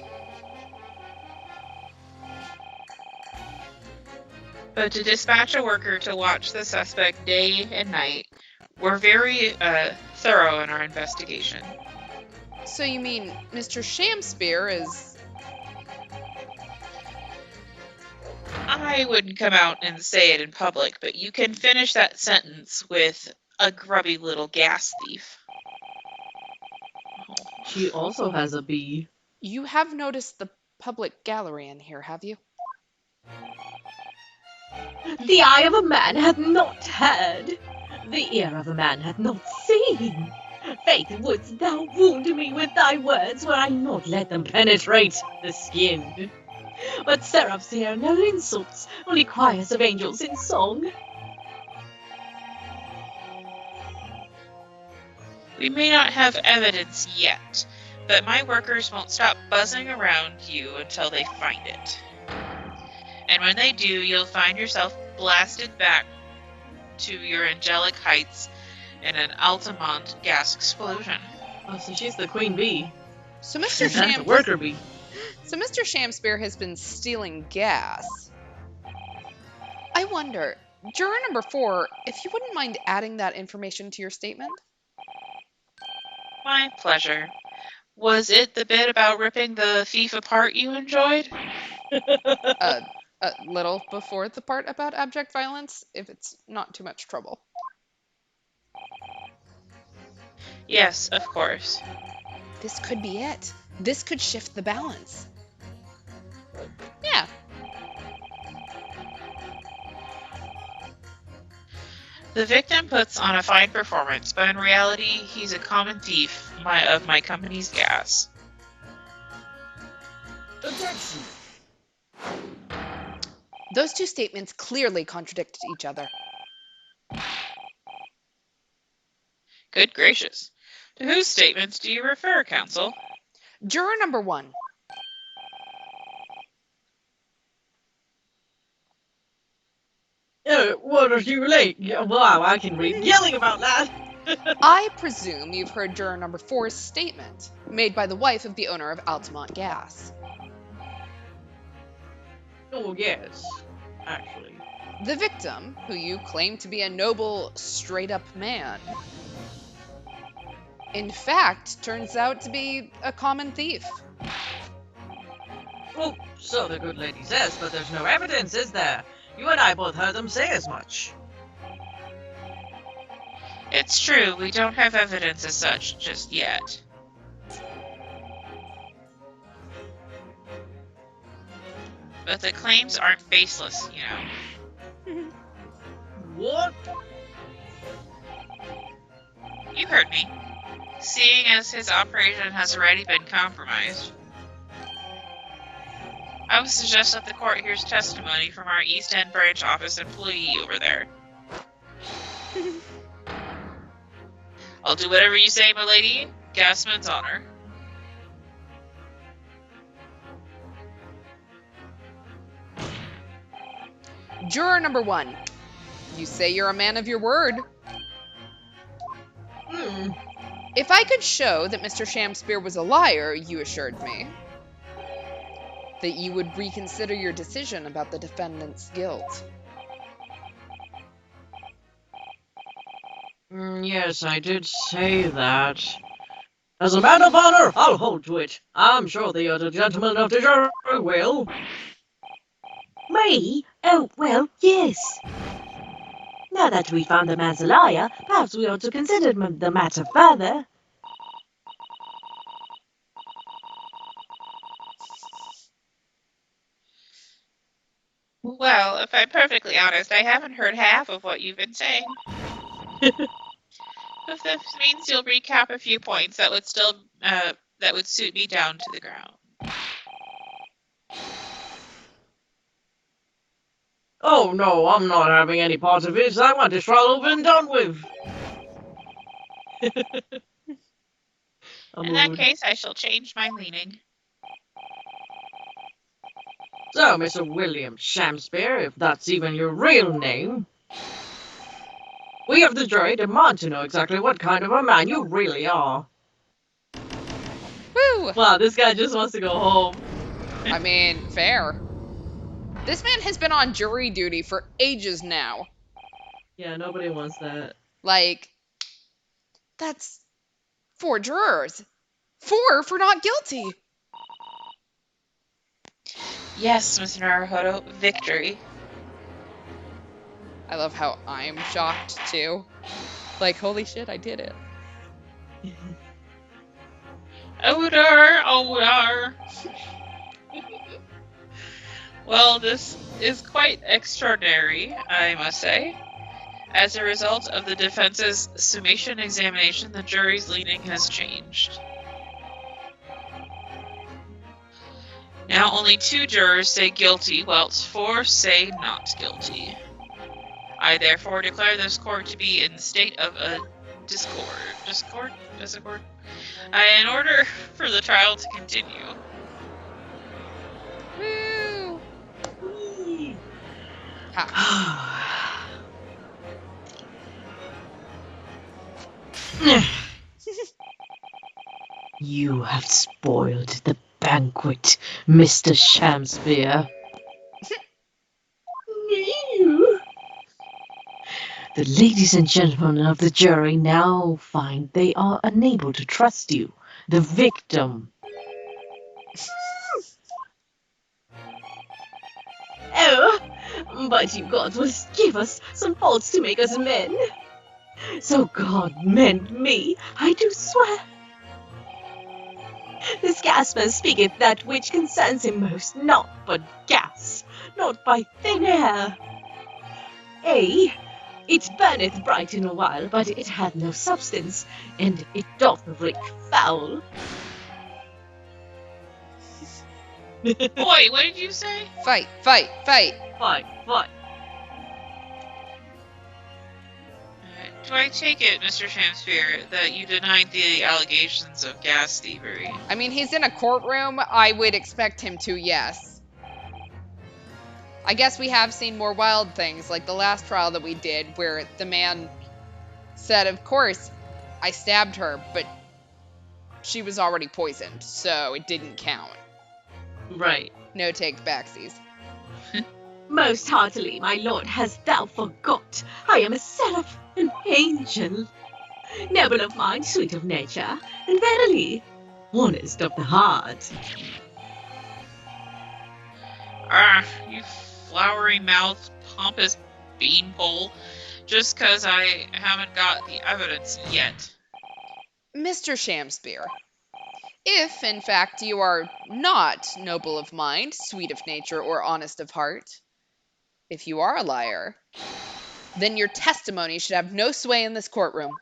but to dispatch a worker to watch the suspect day and night. We're very thorough in our investigation.
So you mean Mr. Shamspeare is...
I wouldn't come out and say it in public, but you can finish that sentence with a grubby little gas thief.
She also has a B.
You have noticed the public gallery in here, have you?
The eye of a man hath not heard, the ear of a man hath not seen. Faith, wouldst thou wound me with thy words were I not let them penetrate the skin? But seraphs hear no insults, only choirs of angels in song.
We may not have evidence yet, but my workers won't stop buzzing around you until they find it. And when they do, you'll find yourself blasted back to your angelic heights in an Altamont gas explosion.
Oh, so she's the queen bee.
So Mr.
That's the worker bee.
So Mr. Shamspeare has been stealing gas. I wonder, juror number 4, if you wouldn't mind adding that information to your statement?
My pleasure. Was it the bit about ripping the thief apart you enjoyed?
A little before the part about abject violence, if it's not too much trouble.
Yes, of course.
This could be it. This could shift the balance. Yeah.
The victim puts on a fine performance, but in reality, he's a common thief of my company's gas.
Objection!
Those two statements clearly contradict each other.
Good gracious. To whose statements do you refer, counsel?
Juror number 1.
What are you late? Wow, I can read. Yelling about that!
I presume you've heard juror number 4's statement, made by the wife of the owner of Altamont Gas.
Oh, yes. Actually.
The victim, who you claim to be a noble, straight-up man, in fact, turns out to be a common thief.
Oh, so the good lady says, but there's no evidence, is there? You and I both heard them say as much.
It's true, we don't have evidence as such just yet. But the claims aren't baseless, you know.
What?
You heard me. Seeing as his operation has already been compromised, I would suggest that the court hears testimony from our East End branch office employee over there. I'll do whatever you say, my lady. Gasman's honor.
Juror number 1. You say you're a man of your word. If I could show that Mr. Shamspeare was a liar, you assured me, that you would reconsider your decision about the defendant's guilt.
Yes, I did say that. As a man of honor, I'll hold to it. I'm sure the other gentlemen of the jury will.
Me? Oh, well, yes. Now that we found the man's a liar, perhaps we ought to consider the matter further.
Well, if I'm perfectly honest, I haven't heard half of what you've been saying. If this means you'll recap a few points, that would suit me down to the ground.
Oh no, I'm not having any part of it. I want this trial over and done with.
In that case, I shall change my leaning.
So, Mr. William Shamspeare, if that's even your real name, we of the jury demand to know exactly what kind of a man you really are.
Woo!
Wow, this guy just wants to go home.
I mean, fair. This man has been on jury duty for ages now.
Yeah, nobody wants that.
Like, that's 4 jurors. 4 for not guilty.
Yes, Mr. Naruhodo, victory.
I love how I'm shocked too. Like, holy shit, I did it.
Odor, odor. Well, this is quite extraordinary, I must say. As a result of the defense's summation examination, the jury's leaning has changed. Now only 2 jurors say guilty, whilst 4 say not guilty. I therefore declare this court to be in the state of a discord. In order for the trial to continue.
Woo!
Whee!
Ha.
You have spoiled the banquet, Mr. Shamspeare. The ladies and gentlemen of the jury now find they are unable to trust you, the victim.
Oh, but you gods will give us some faults to make us men. So God mend me, I do swear. This gasman speaketh that which concerns him most, not but gas, not by thin air. It burneth bright in a while, but it hath no substance, and it doth reek foul.
Boy, what did you say?
Fight, fight, fight.
Fight.
Do I take it, Mr. Shamspeare, that you denied the allegations of gas thievery?
I mean, he's in a courtroom. I would expect him to, yes. I guess we have seen more wild things, like the last trial that we did, where the man said, of course, I stabbed her, but she was already poisoned, so it didn't count.
Right.
No take backsies.
Most heartily, my lord, hast thou forgot I am a seraph, an angel, noble of mind, sweet of nature, and verily, honest of the heart.
Ah, you flowery-mouthed, pompous beanpole. Just 'cause I haven't got the evidence yet.
Mr. Shamspeare, if, in fact, you are not noble of mind, sweet of nature, or honest of heart, if you are a liar, then your testimony should have no sway in this courtroom.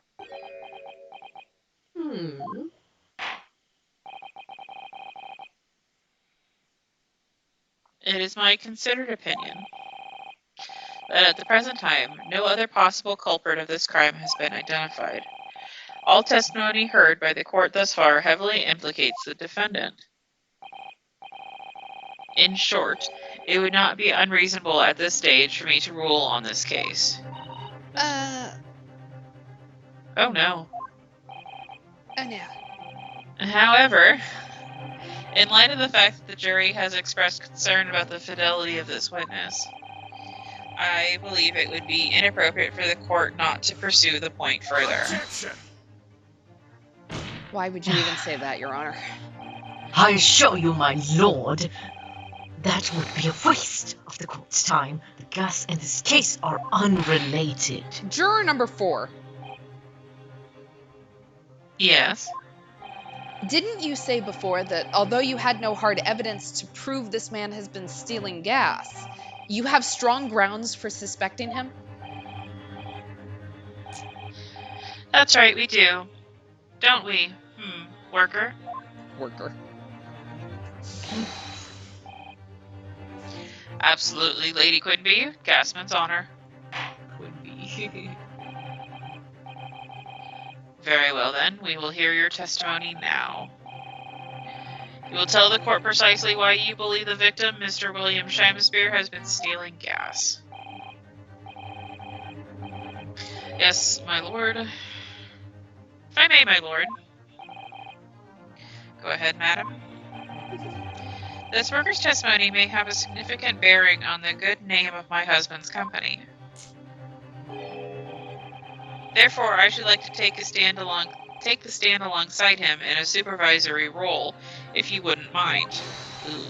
It is my considered opinion that at the present time, no other possible culprit of this crime has been identified. All testimony heard by the court thus far heavily implicates the defendant. In short, it would not be unreasonable at this stage for me to rule on this case. Oh no.
Oh no.
However, in light of the fact that the jury has expressed concern about the fidelity of this witness, I believe it would be inappropriate for the court not to pursue the point further.
Why would you even say that, Your Honor?
I assure you, my lord, that would be a waste of the court's time. The gas and this case are unrelated.
Juror number 4.
Yes.
Didn't you say before that although you had no hard evidence to prove this man has been stealing gas, you have strong grounds for suspecting him?
That's right, we do. Don't we, worker?
Worker.
Absolutely, Lady Quinby. Gasman's honor.
Quinby.
Very well then, we will hear your testimony now. You will tell the court precisely why you believe the victim, Mr. William Shamspeare, has been stealing gas. Yes, my lord. If I may, my lord. Go ahead, madam. This worker's testimony may have a significant bearing on the good name of my husband's company. Therefore, I should like to take the stand alongside him in a supervisory role, if you wouldn't mind. Ooh.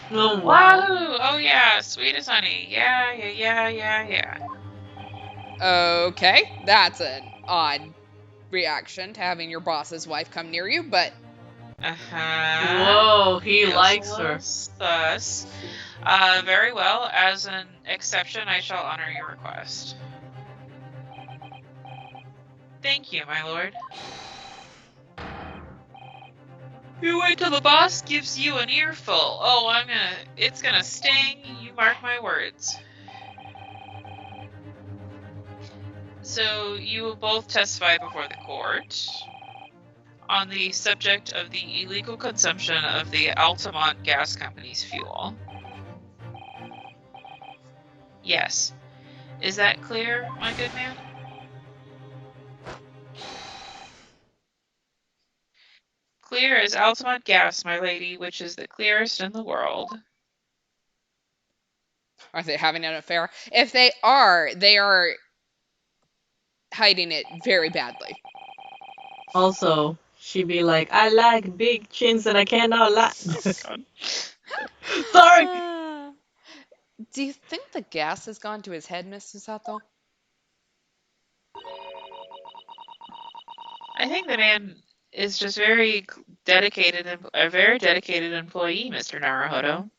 Oh, wow.
Wahoo! Oh yeah, sweet as honey. Yeah.
Okay, that's an odd reaction to having your boss's wife come near you, but
Whoa, he
Feels
likes
a
her.
little sus. Very well. As an exception, I shall honor your request. Thank you, my lord. You wait till the boss gives you an earful. Oh, it's gonna sting. You mark my words. So you will both testify before the court on the subject of the illegal consumption of the Altamont Gas Company's fuel. Yes. Is that clear, my good man? Clear as Altamont gas, my lady, which is the clearest in the world.
are they having an affair? If they are hiding it very badly.
Also, she'd be like, I like big chins and I cannot lie. Sorry!
Do you think the gas has gone to his head, Miss Susato?
I think the man is just very dedicated, a very dedicated employee, Mr. Naruhodo.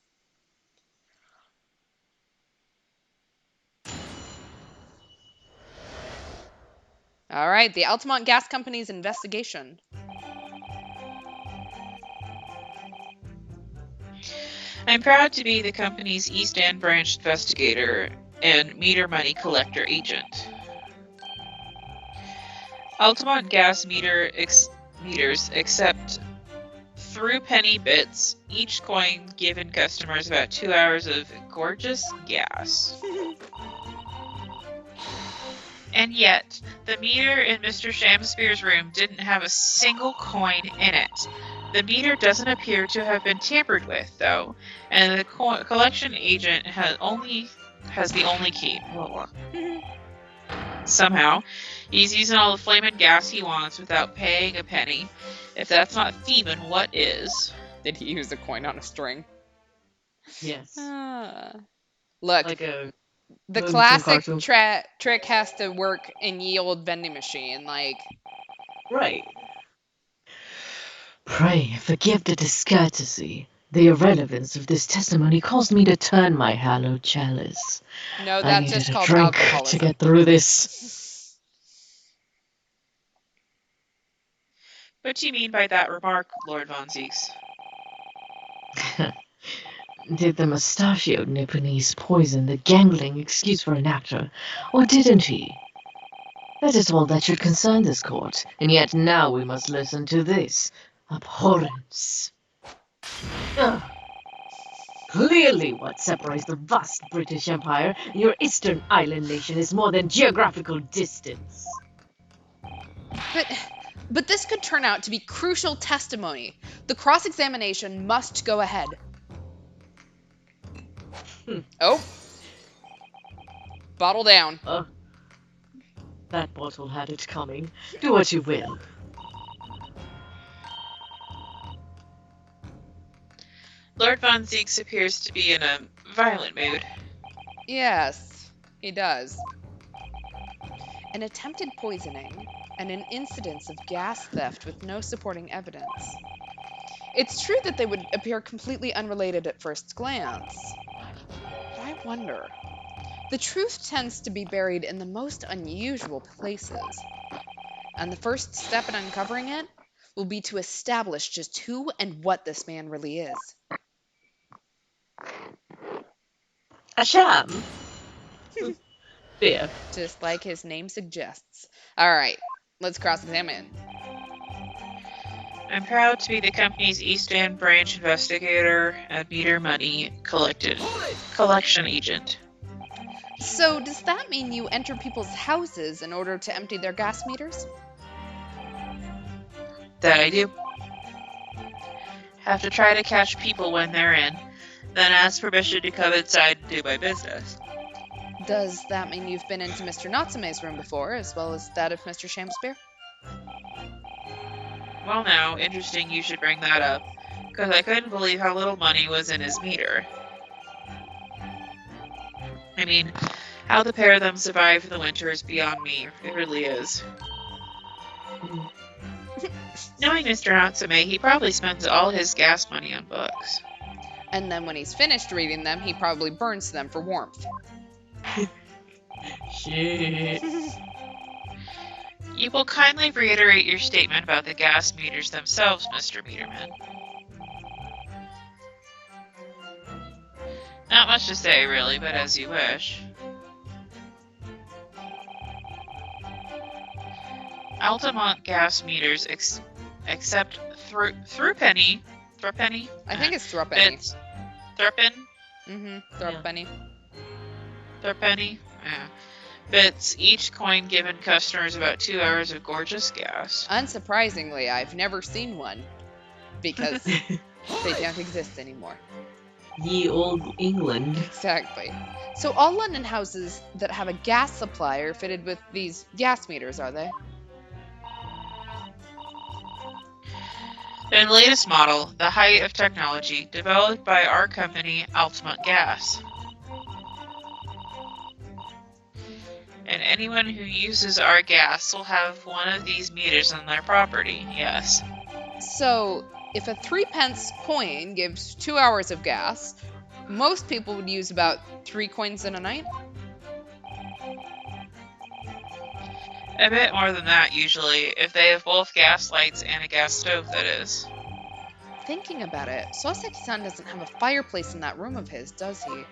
All right, the Altamont Gas Company's investigation.
I'm proud to be the company's East End branch investigator and meter money collector agent. Altamont gas meters accept through penny bits, each coin giving customers about 2 hours of gorgeous gas. And yet, the meter in Mr. Shamspeare's room didn't have a single coin in it. The meter doesn't appear to have been tampered with, though, and the collection agent has the only key. Somehow, he's using all the flamin' gas he wants without paying a penny. If that's not thieving, what is?
Did he use a coin on a string?
Yes.
Look,
Like a
the
Looney Tunes
classic
cartoon.
trick has to work in ye old vending machine. Like,
Right.
Pray forgive the discourtesy. The irrelevance of this testimony caused me to turn my hallowed chalice.
no,
I
that's
needed
just
a
called
drink to
alcoholism.
get through this.
What do you mean by that remark, Lord Von Zieks?
Did the mustachioed Nipponese poison the gangling excuse for an actor, or didn't he? That is all that should concern this court, and yet now we must listen to this abhorrence. Ugh. Clearly what separates the vast British Empire and your eastern island nation is more than geographical distance.
But this could turn out to be crucial testimony. The cross-examination must go ahead. Oh. Bottle down.
That bottle had it coming. Do what you will.
Lord Von Zieks appears to be in a violent mood.
Yes, he does. An attempted poisoning and an incidence of gas theft with no supporting evidence. It's true that they would appear completely unrelated at first glance. But I wonder. The truth tends to be buried in the most unusual places. And the first step in uncovering it will be to establish just who and what this man really is.
A sham? Beer.
Just like his name suggests. All right, let's cross-examine.
I'm proud to be the company's East End branch investigator and meter money collection agent.
So does that mean you enter people's houses in order to empty their gas meters?
That I do. Have to try to catch people when they're in, then ask permission to come inside and do my business.
Does that mean you've been into Mr. Natsume's room before, as well as that of Mr. Shamspeare?
Well now, interesting you should bring that up, because I couldn't believe how little money was in his meter. I mean, how the pair of them survive the winter is beyond me. It really is. Knowing Mr. Natsume, he probably spends all his gas money on books.
And then when he's finished reading them, he probably burns them for warmth.
Shit.
You will kindly reiterate your statement about the gas meters themselves, Mr. Meterman. Not much to say, really, but as you wish. Altamont gas meters accept threepenny.
I think it's threepenny.
Bits. Threepen?
Threepenny.
Threepenny? Yeah. Bits, each coin given customers about 2 hours of gorgeous gas.
Unsurprisingly, I've never seen one, because they don't exist anymore.
Ye old England.
Exactly. So all London houses that have a gas supply are fitted with these gas meters, are they?
Their latest model, the height of technology, developed by our company, Altamont Gas. And anyone who uses our gas will have one of these meters on their property, yes.
So, if a 3-pence coin gives 2 hours of gas, most people would use about 3 coins in a night?
A bit more than that, usually, if they have both gas lights and a gas stove, that is.
Thinking about it, Soseki-san doesn't have a fireplace in that room of his, does he?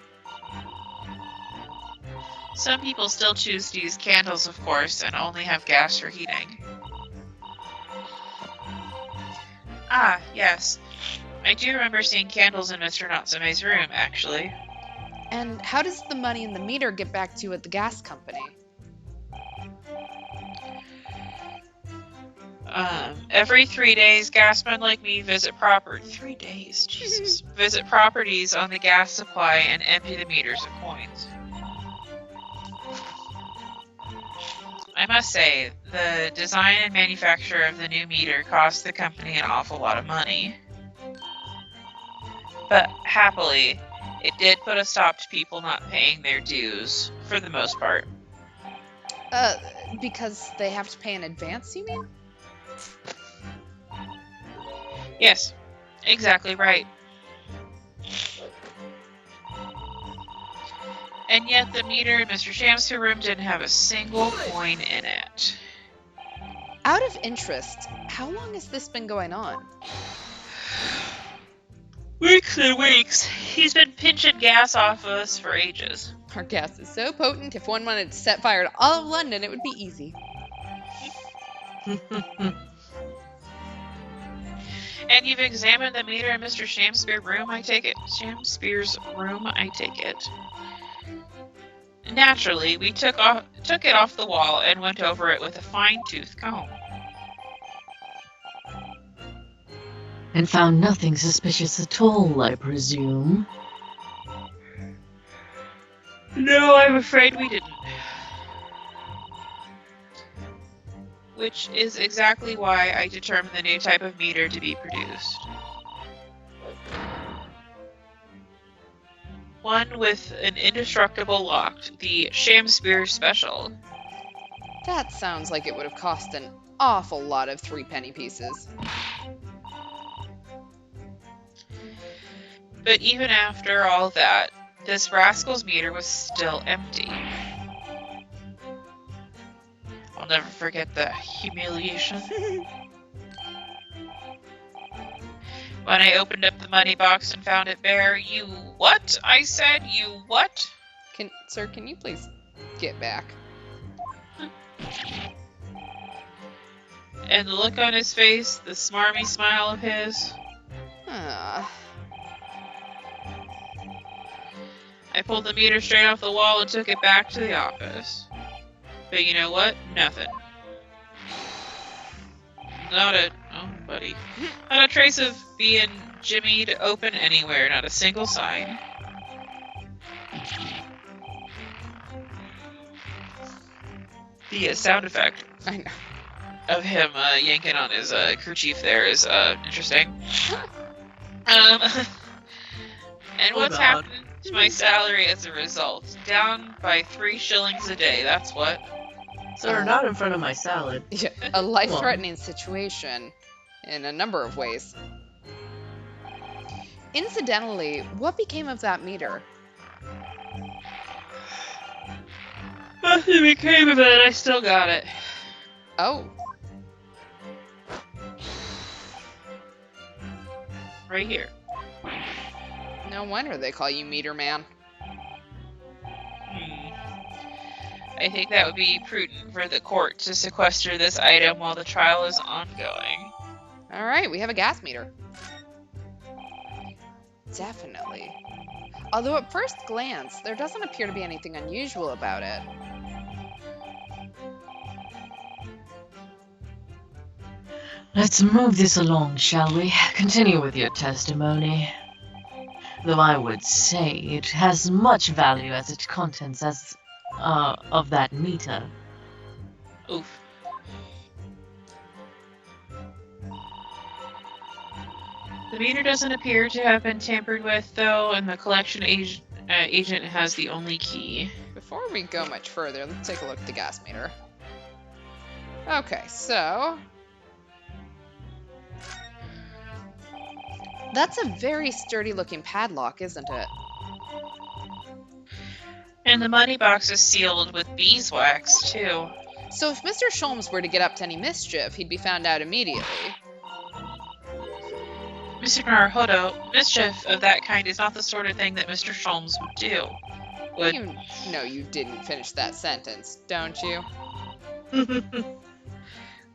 Some people still choose to use candles, of course, and only have gas for heating. Ah, yes. I do remember seeing candles in Mr. Natsume's room, actually.
And how does the money in the meter get back to you at the gas company?
Every 3 days, gasmen like me visit 3 days, Jesus. Visit properties on the gas supply and empty the meters of coins. I must say, the design and manufacture of the new meter cost the company an awful lot of money. But happily, it did put a stop to people not paying their dues, for the most part.
Because they have to pay in advance, you mean?
Yes, exactly right. And yet the meter in Mr. Shams's room didn't have a single coin in it.
Out of interest, how long has this been going on?
Weeks and weeks. He's been pinching gas off of us for ages.
Our gas is so potent, if one wanted to set fire to all of London, it would be easy.
And you've examined the meter in Mr. Shamspeare's room, I take it? Shamspeare's room, I take it. Naturally, we took it off the wall and went over it with a fine-tooth comb.
And found nothing suspicious at all, I presume.
No, I'm afraid we didn't. Which is exactly why I determined the new type of meter to be produced. One with an indestructible lock, the Shamspeare Special.
That sounds like it would have cost an awful lot of 3-penny pieces.
But even after all that, this rascal's meter was still empty. I'll never forget the humiliation. When I opened up the money box and found it bare, you what? I said, you what?
Sir, can you please get back?
And the look on his face, the smarmy smile of his.
Ah.
I pulled the meter straight off the wall and took it back to the office. But you know what? Nothing. Not a trace of being jimmied open anywhere, not a single sign. The sound effect
I know.
of him yanking on his kerchief there is interesting. And
Oh,
what's
God.
happened to my salary as a result? Down by 3 shillings a day, that's what.
Sir, not in front of my salad.
Yeah, a life-threatening situation in a number of ways. Incidentally, what became of that meter?
Nothing became of it, I still got it.
Oh,
Right here.
no wonder they call you Meter Man.
I think that would be prudent for the court to sequester this item while the trial is ongoing.
All right, we have a gas meter. Definitely. Although at first glance, there doesn't appear to be anything unusual about it.
Let's move this along, shall we? Continue with your testimony. Though I would say it has much value as its contents as of that meter.
Oof. The meter doesn't appear to have been tampered with, though, and the collection agent has the only key.
Before we go much further, let's take a look at the gas meter. Okay, so that's a very sturdy looking padlock, isn't it?
And the money box is sealed with beeswax, too.
So if Mr. Sholmes were to get up to any mischief, he'd be found out immediately.
Mr. Naruhodo, mischief of that kind is not the sort of thing that Mr. Sholmes would do.
You know you didn't finish that sentence, don't you?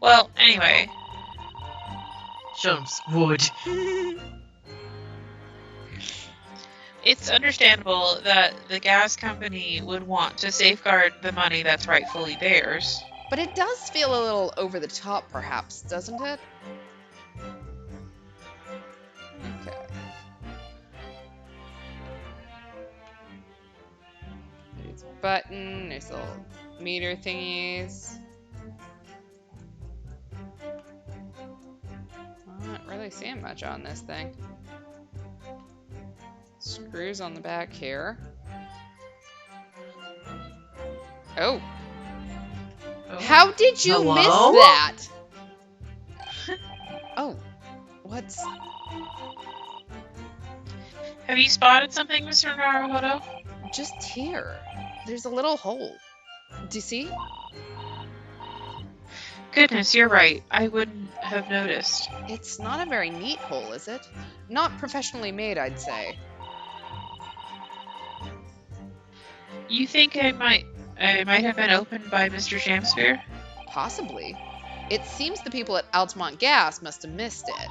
Well, anyway.
Shamps would.
It's understandable that the gas company would want to safeguard the money that's rightfully theirs.
But it does feel a little over the top, perhaps, doesn't it? Okay. There's a button, there's little meter thingies. I'm not really seeing much on this thing. Screws on the back here. Oh. How did you
Hello?
miss that? Oh. What's...
Have you spotted something, Mr. Naruhodo?
just here? There's a little hole. Do you see?
Goodness, you're right. I wouldn't have noticed.
It's not a very neat hole, is it? Not professionally made, I'd say.
You think it might have been opened by Mr. Shamspeare?
Possibly. It seems the people at Altamont Gas must have missed it.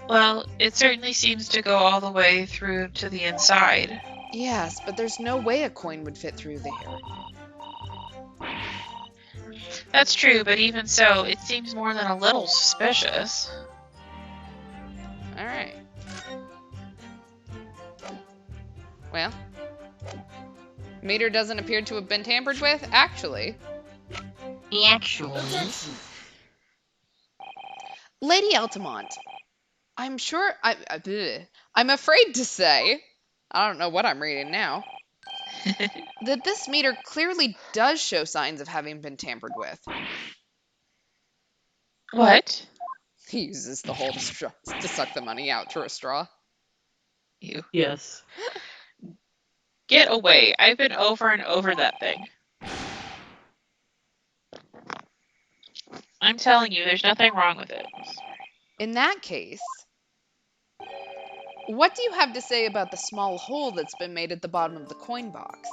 Well, it certainly seems to go all the way through to the inside.
Yes, but there's no way a coin would fit through there.
That's true, but even so, it seems more than a little suspicious.
Alright. Well, meter doesn't appear to have been tampered with, actually.
Actually.
Lady Altamont, I'm afraid to say, I don't know what I'm reading now, that this meter clearly does show signs of having been tampered with.
What?
He uses the hole to suck the money out through a straw.
You.
Yes.
Get away. I've been over and over that thing. I'm telling you, there's nothing wrong with it.
In that case, what do you have to say about the small hole that's been made at the bottom of the coin box?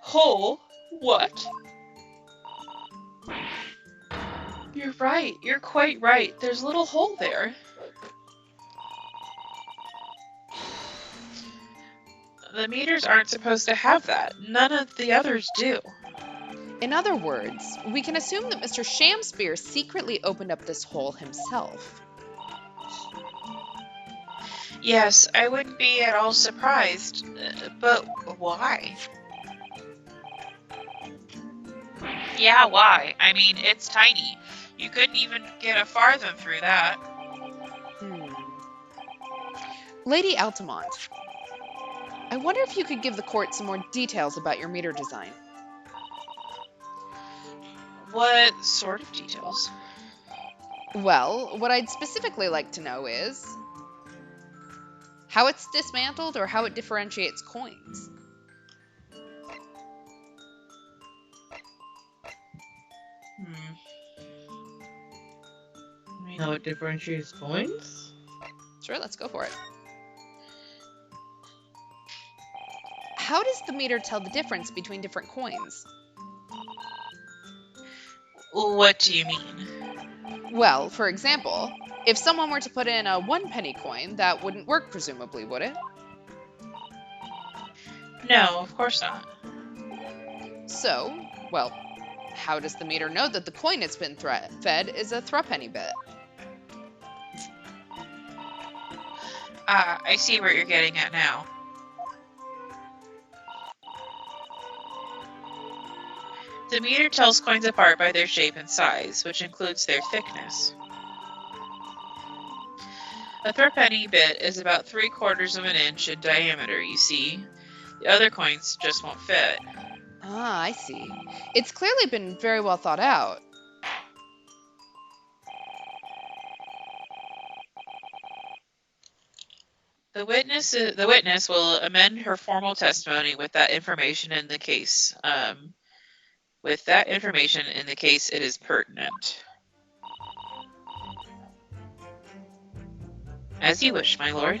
Hole? What? You're right. You're quite right. There's a little hole there. The meters aren't supposed to have that. None of the others do.
In other words, we can assume that Mr. Shamspeare secretly opened up this hole himself.
Yes, I wouldn't be at all surprised. But why? Yeah, why? I mean, it's tiny. You couldn't even get a farthing through that.
Lady Altamont, I wonder if you could give the court some more details about your meter design.
What sort of details?
Well, what I'd specifically like to know is how it's dismantled or how it differentiates coins.
How it differentiates coins?
Sure, let's go for it. How does the meter tell the difference between different coins?
What do you mean?
Well, for example, if someone were to put in a 1-penny coin, that wouldn't work presumably, would it?
No, of course not.
So, well, how does the meter know that the coin it's been fed is a 3-penny bit?
I see where you're getting at now. The meter tells coins apart by their shape and size, which includes their thickness. A 3-penny bit is about 3/4 of an inch in diameter, you see. The other coins just won't fit.
Ah, I see. It's clearly been very well thought out.
The witness will amend her formal testimony with that information in the case. With that information in the case, it is pertinent. As you wish, my lord.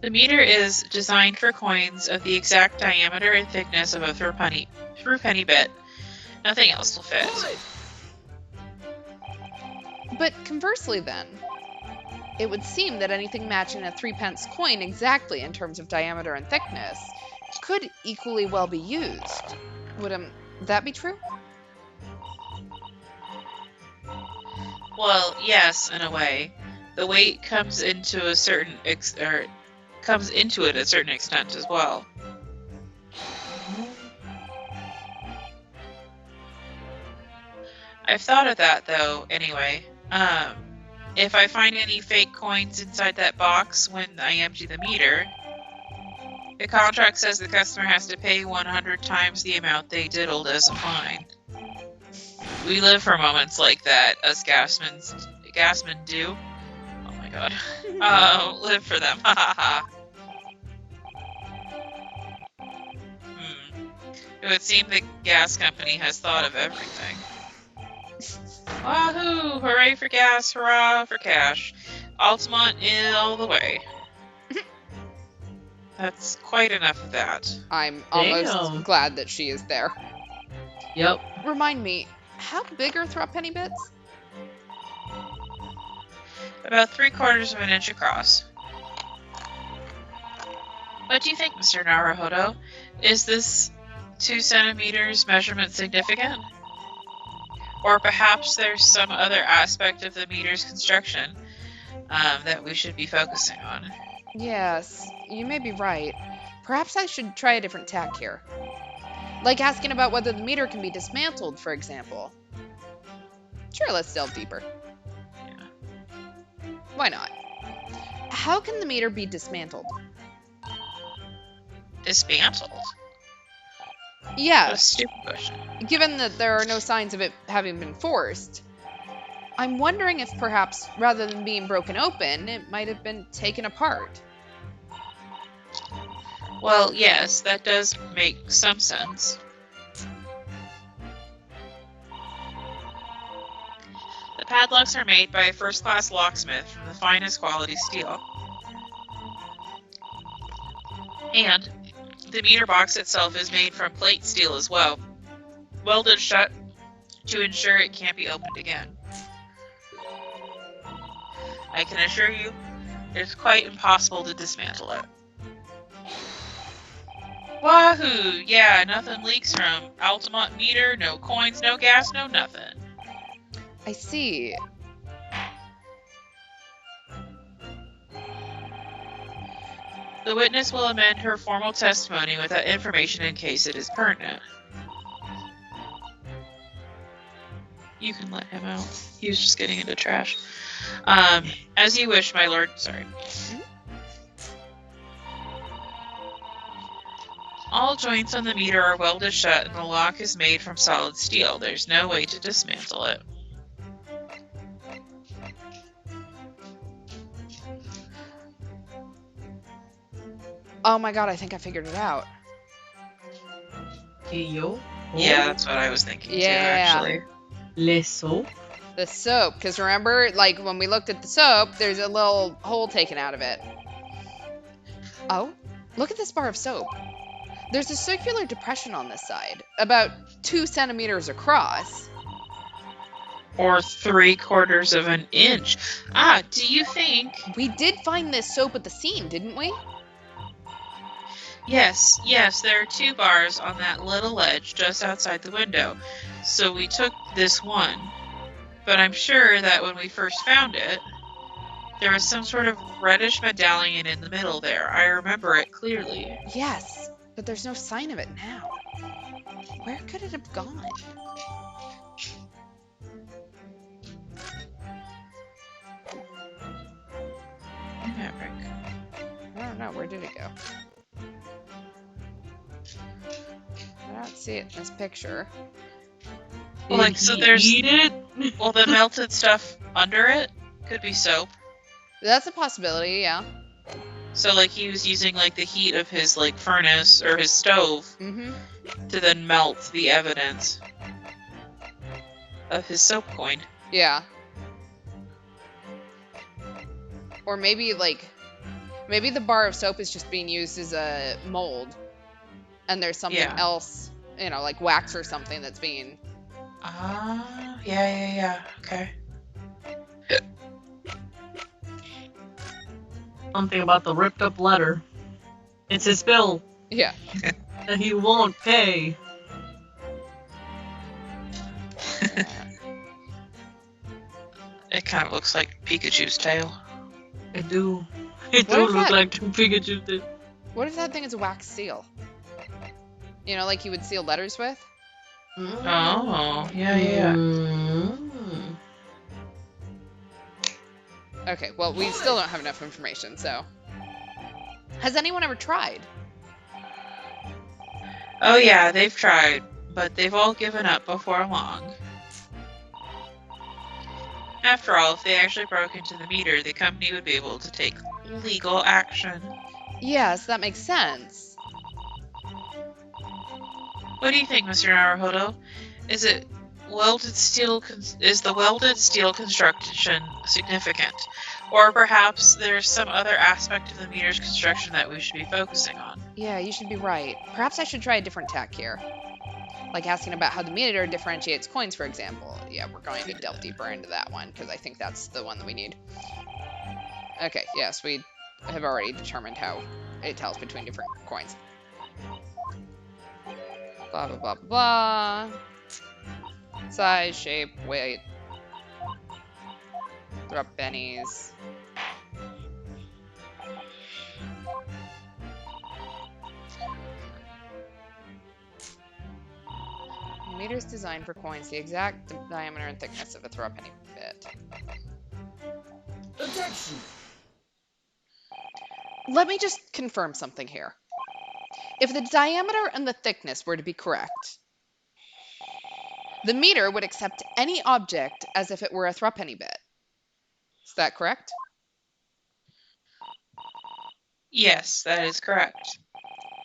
The meter is designed for coins of the exact diameter and thickness of a 3-penny bit. Nothing else will fit.
But conversely then, it would seem that anything matching a 3-pence coin exactly in terms of diameter and thickness could equally well be used. Would that be true?
Well, yes, in a way. The weight comes into it a certain extent as well. I've thought of that though, anyway. If I find any fake coins inside that box when I empty the meter, the contract says the customer has to pay 100 times the amount they diddled as a fine. We live for moments like that, us gasmen do. Oh my god. Live for them. Ha ha ha. It would seem the gas company has thought of everything. Wahoo! Hooray for gas, hurrah for cash. Altamont in all the way. That's quite enough of that.
I'm almost
Damn.
glad that she is there.
Yep.
Remind me, how big are 3-penny bits?
About 3/4 of an inch across. What do you think, Mr. Naruhodo? Is this 2 centimeters measurement significant? Or perhaps there's some other aspect of the meter's construction that we should be focusing on.
Yes, you may be right. Perhaps I should try a different tack here. Like asking about whether the meter can be dismantled, for example. Sure, let's delve deeper.
Yeah.
Why not? How can the meter be dismantled?
Dismantled? What a
Yes,
stupid question.
given that there are no signs of it having been forced. I'm wondering if perhaps, rather than being broken open, it might have been taken apart.
Well, yes, that does make some sense. The padlocks are made by a first-class locksmith from the finest quality steel. And the meter box itself is made from plate steel as well, welded shut to ensure it can't be opened again. I can assure you, it's quite impossible to dismantle it. Wahoo! Yeah, nothing leaks from Altamont meter, no coins, no gas, no nothing.
I see.
The witness will amend her formal testimony with that information in case it is pertinent. You can let him out. He was just getting into trash. As you wish, my lord. Sorry. All joints on the meter are welded shut and the lock is made from solid steel. There's no way to dismantle it.
Oh my god, I think I figured it out.
Yo.
Yeah, that's what I was thinking too,
Yeah.
actually.
Le soap.
The soap, because remember, like, when we looked at the soap, there's a little hole taken out of it. Oh, look at this bar of soap. There's a circular depression on this side, about 2 centimeters across.
Or 3/4 of an inch. Ah, do you think...
We did find this soap at the scene, didn't we?
Yes, there are 2 bars on that little ledge just outside the window. So we took this one. But I'm sure that when we first found it, there was some sort of reddish medallion in the middle there. I remember it clearly.
Yes, but there's no sign of it now. Where could it have gone?
Maverick.
I don't know, where did it go? I don't see it in this picture.
Well, like, so there's...
Eat it?
Well, the melted stuff under it could be soap.
That's a possibility, yeah.
So, like, he was using, like, the heat of his, like, furnace or his stove
Mm-hmm.
to then melt the evidence of his soap coin.
Yeah. Or maybe, like, maybe the bar of soap is just being used as a mold. And there's something
Yeah.
else, you know, like wax or something that's being...
Ah, yeah, okay.
Something about the ripped up letter. It's his bill
Yeah.
that he won't pay.
It kind of looks like Pikachu's tail.
It do. It
What
do
if
look
that-
like Pikachu did.
What if that thing is a wax seal? You know, like you would seal letters with?
Oh, yeah.
Mm.
Okay, well, we still don't have enough information, so... Has anyone ever tried?
Oh, yeah, they've tried, but they've all given up before long. After all, if they actually broke into the meter, the company would be able to take legal action.
Yes, that makes sense.
What do you think, Mr. Naruhodo? Is the welded steel construction significant? Or perhaps there's some other aspect of the meter's construction that we should be focusing on?
Yeah, you should be right. Perhaps I should try a different tack here. Like asking about how the meter differentiates coins, for example. Yeah, we're going to delve deeper into that one, because I think that's the one that we need. Okay, yes, we have already determined how it tells between different coins. Blah, blah, blah, blah. Size, shape, weight. Drop pennies. Meters designed for coins, the exact diameter and thickness of a threepenny bit.
Objection!
Let me just confirm something here. If the diameter and the thickness were to be correct, the meter would accept any object as if it were a threepenny bit. Is that correct?
Yes, that is correct.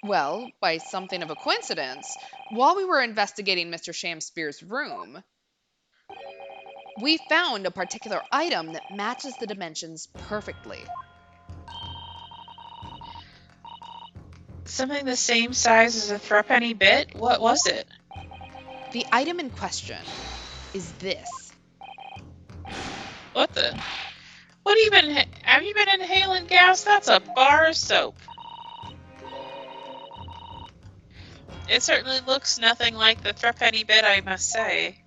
Well, by something of a coincidence, while we were investigating Mr. Shamspeare's room, we found a particular item that matches the dimensions perfectly.
Something the same size as a threepenny bit? What was it?
The item in question is this.
What the? What have you been inhaling gas? That's a bar of soap. It certainly looks nothing like the threepenny bit, I must say.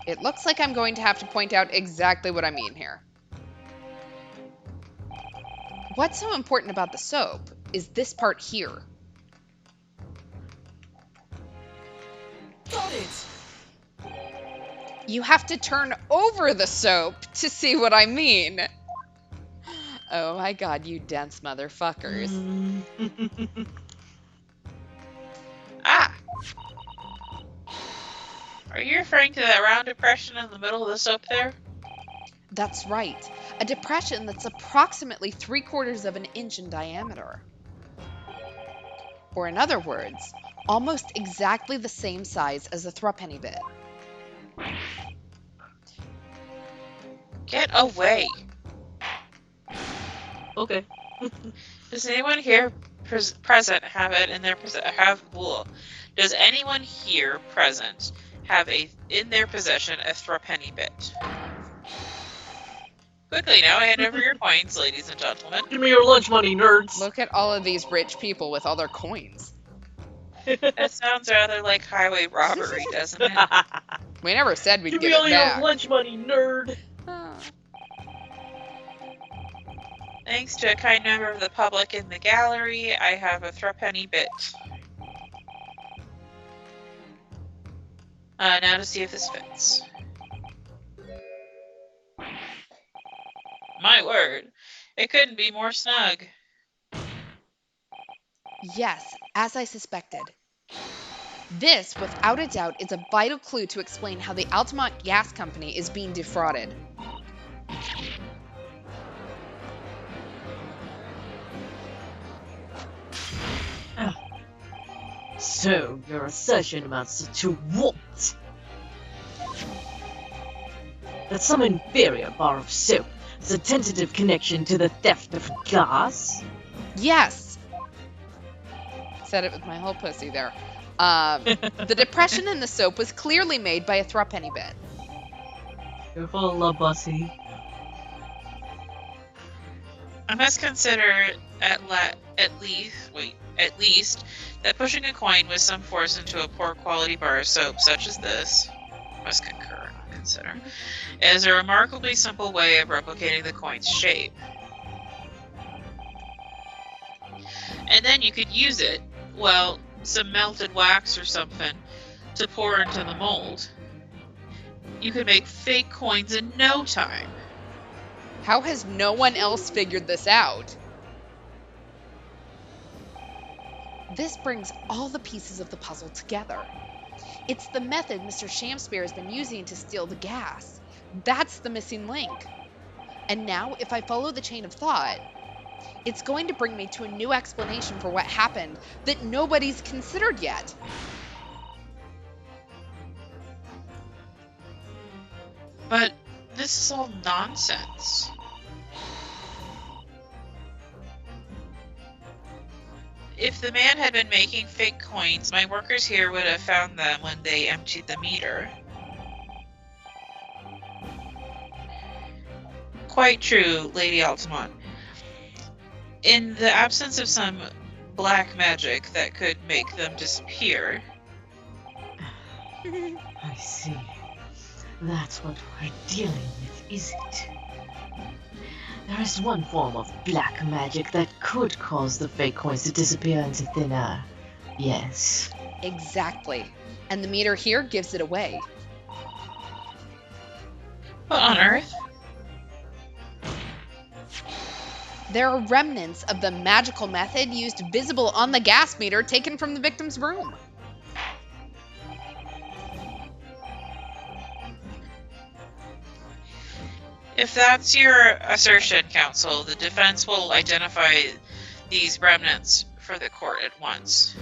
It looks like I'm going to have to point out exactly what I mean here. What's so important about the soap is this part here.
Got it!
You have to turn over the soap to see what I mean. Oh my god, you dense motherfuckers.
Ah! Are you referring to that round depression in the middle of the soap there?
That's right. A depression that's approximately 3/4 of an inch in diameter. Or in other words, almost exactly the same size as a threepenny bit.
Get away!
Okay.
Does anyone here present have it in their Does anyone here present have in their possession a threepenny bit? Quickly now, hand over your coins, ladies and gentlemen.
Give me your lunch money, nerds.
Look at all of these rich people with all their coins.
That sounds rather like highway robbery, doesn't it?
We never said we'd
Give
give
me all
it
your
back.
lunch money, nerd.
Ah.
Thanks to a kind member of the public in the gallery, I have a threepenny bit. Now to see if this fits. My word, it couldn't be more snug.
Yes, as I suspected. This, without a doubt, is a vital clue to explain how the Altamont Gas Company is being defrauded.
So, your assertion amounts to what? That some inferior bar of soap has a tentative connection to the theft of gas?
Yes! Said it with my whole pussy there. The depression in the soap was clearly made by a threepenny bit.
You're full of love, Bussy.
I must consider at least that pushing a coin with some force into a poor quality bar of soap such as this, must concur, not consider, is a remarkably simple way of replicating the coin's shape. And then you could use it, well, some melted wax or something, to pour into the mold. You could make fake coins in no time.
How has no one else figured this out? This brings all the pieces of the puzzle together. It's the method Mr. Shamspeare has been using to steal the gas. That's the missing link. And now, if I follow the chain of thought, it's going to bring me to a new explanation for what happened that nobody's considered yet.
But this is all nonsense. If the man had been making fake coins, my workers here would have found them when they emptied the meter. Quite true, Lady Altamont. In the absence of some black magic that could make them disappear.
I see. That's what we're dealing with, is it? There is one form of black magic that could cause the fake coins to disappear into thin air. Yes.
Exactly. And the meter here gives it away.
What on earth?
There are remnants of the magical method used visible on the gas meter taken from the victim's room.
If that's your assertion, counsel, the defense will identify these remnants for the court at once.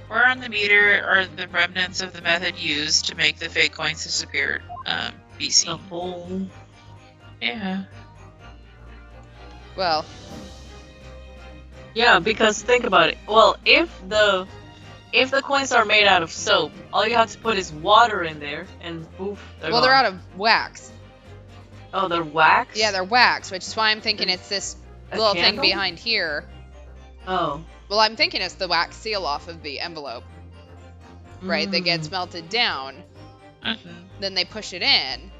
Where on the meter are the remnants of the method used to make the fake coins disappear? BC.
The whole.
Yeah.
Well,
Yeah, because think about it. Well, if the coins are made out of soap, all you have to put is water in there, and poof, they're
they're
gone.
out of wax.
Oh, they're wax?
Yeah, they're wax, which is why I'm thinking it's this little thing
candle?
behind here.
Oh.
Well, I'm thinking it's the wax seal off of the envelope, right? That gets melted down. Then they push it in.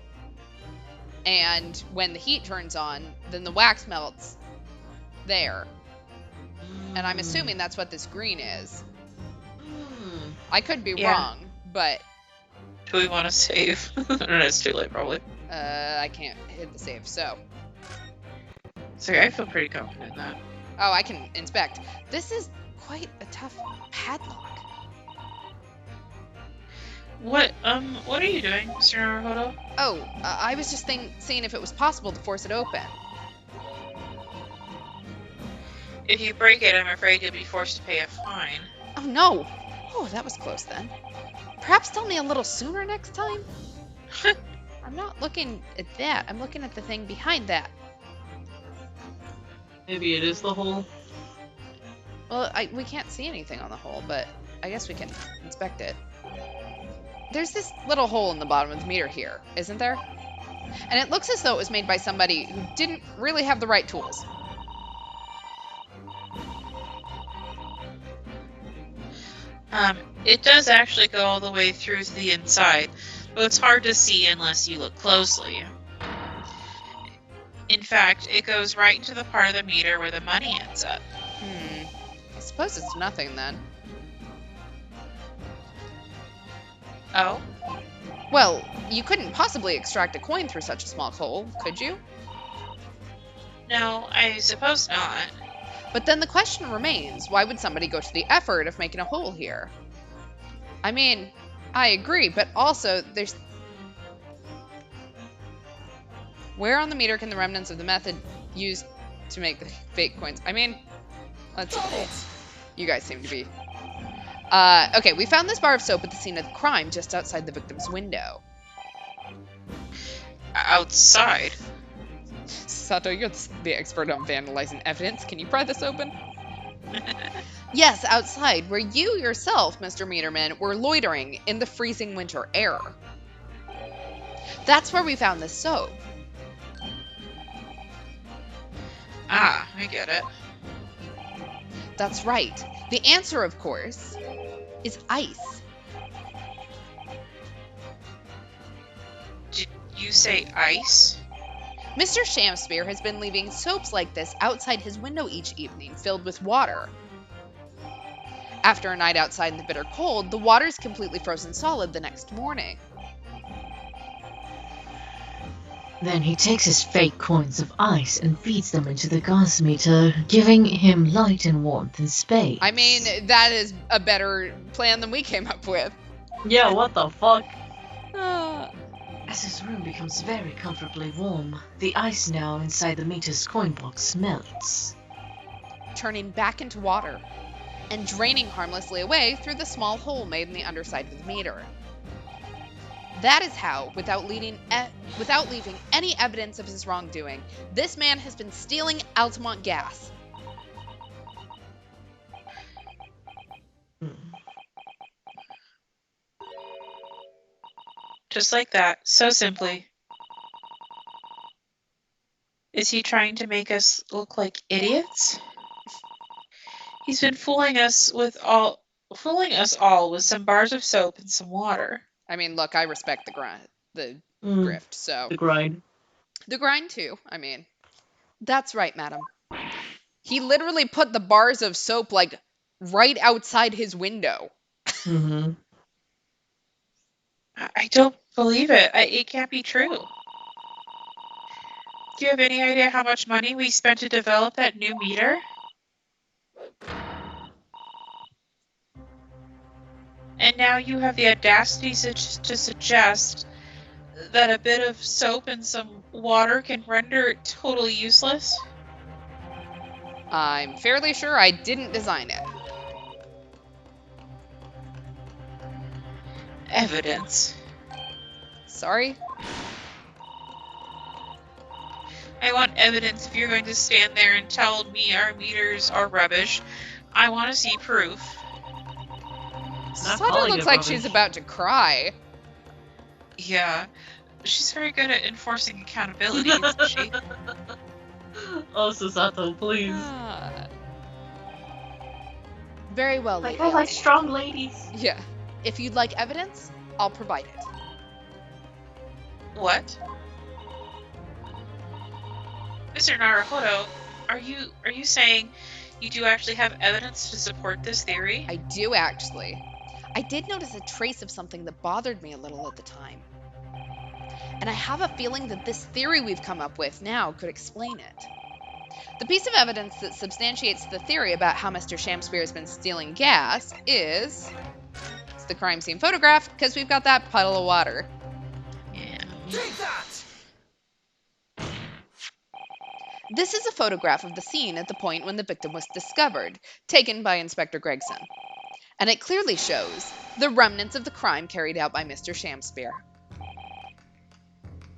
And when the heat turns on, then the wax melts there. And I'm assuming that's what this green is. I could be wrong, but
Do we want to save? It's too late, probably.
I can't hit the save, so.
So I feel pretty confident in that.
Oh, I can inspect. This is quite a tough padlock.
What are you doing, Mr. Naruhodo?
Oh, I was just seeing if it was possible to force it open.
If you break it, I'm afraid you'll be forced to pay a fine.
Oh, no. Oh, that was close then. Perhaps tell me a little sooner next time? I'm not looking at that. I'm looking at the thing behind that.
Maybe it is the hole.
Well, we can't see anything on the hole, but I guess we can inspect it. There's this little hole in the bottom of the meter here, isn't there? And it looks as though it was made by somebody who didn't really have the right tools.
It does actually go all the way through to the inside, but it's hard to see unless you look closely. In fact, it goes right into the part of the meter where the money ends up.
I suppose it's nothing then.
Oh?
Well, you couldn't possibly extract a coin through such a small hole, could you?
No, I suppose not.
But then the question remains, why would somebody go to the effort of making a hole here? I mean, I agree, but also there's... Where on the meter can the remnants of the method used to make the fake coins? I mean, let's see. You guys seem to be... okay, we found this bar of soap at the scene of the crime just outside the victim's window.
Outside?
Sato, you're the expert on vandalizing evidence. Can you pry this open? Yes, outside, where you yourself, Mr. Meterman, were loitering in the freezing winter air. That's where we found this soap.
Ah, I get it.
That's right. The answer, of course, is ice.
Did you say ice?
Mr. Shamspeare has been leaving soaps like this outside his window each evening, filled with water. After a night outside in the bitter cold, the water is completely frozen solid the next morning.
Then he takes his fake coins of ice and feeds them into the gas meter, giving him light and warmth and space.
I mean, that is a better plan than we came up with.
Yeah, what the fuck?
As his room becomes very comfortably warm, the ice now inside the meter's coin box melts.
Turning back into water and draining harmlessly away through the small hole made in the underside of the meter. That is how, without leaving any evidence of his wrongdoing, this man has been stealing Altamont gas.
Just like that, so simply. Is he trying to make us look like idiots? He's been fooling us all with some bars of soap and some water.
I mean, look, I respect the grift, so...
The grind.
The grind, too, I mean. That's right, madam. He literally put the bars of soap, like, right outside his window.
Mm-hmm.
I don't believe it. It can't be true. Do you have any idea how much money we spent to develop that new meter? And now you have the audacity to suggest that a bit of soap and some water can render it totally useless?
I'm fairly sure I didn't design it.
Evidence.
Sorry?
I want evidence if you're going to stand there and tell me our meters are rubbish. I want to see proof.
Sato looks like she's about to cry.
Yeah. She's very good at enforcing accountability, isn't she?
Oh, Susato, please.
Ah. Very well,
Like,
Lady
I like
Ellie.
strong ladies.
Yeah. If you'd like evidence, I'll provide it.
What? Mr. Naruhodo, are you saying you do actually have evidence to support this theory?
I do, actually. I did notice a trace of something that bothered me a little at the time. And I have a feeling that this theory we've come up with now could explain it. The piece of evidence that substantiates the theory about how Mr. Shamspeare has been stealing gas is it's the crime scene photograph, because we've got that puddle of water.
Yeah.
This is a photograph of the scene at the point when the victim was discovered, taken by Inspector Gregson. And it clearly shows the remnants of the crime carried out by Mr. Shamspeare.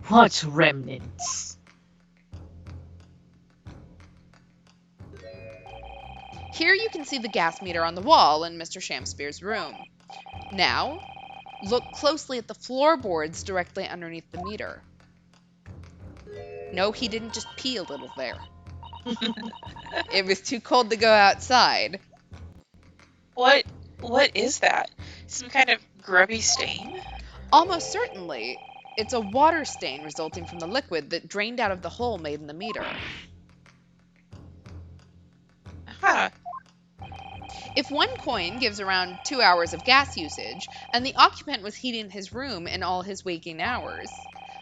What remnants?
Here you can see the gas meter on the wall in Mr. Shamspeare's room. Now, look closely at the floorboards directly underneath the meter. No, he didn't just pee a little there. It was too cold to go outside.
What is that? Some kind of grubby stain?
Almost certainly, it's a water stain resulting from the liquid that drained out of the hole made in the meter.
Huh.
If one coin gives around 2 hours of gas usage, and the occupant was heating his room in all his waking hours,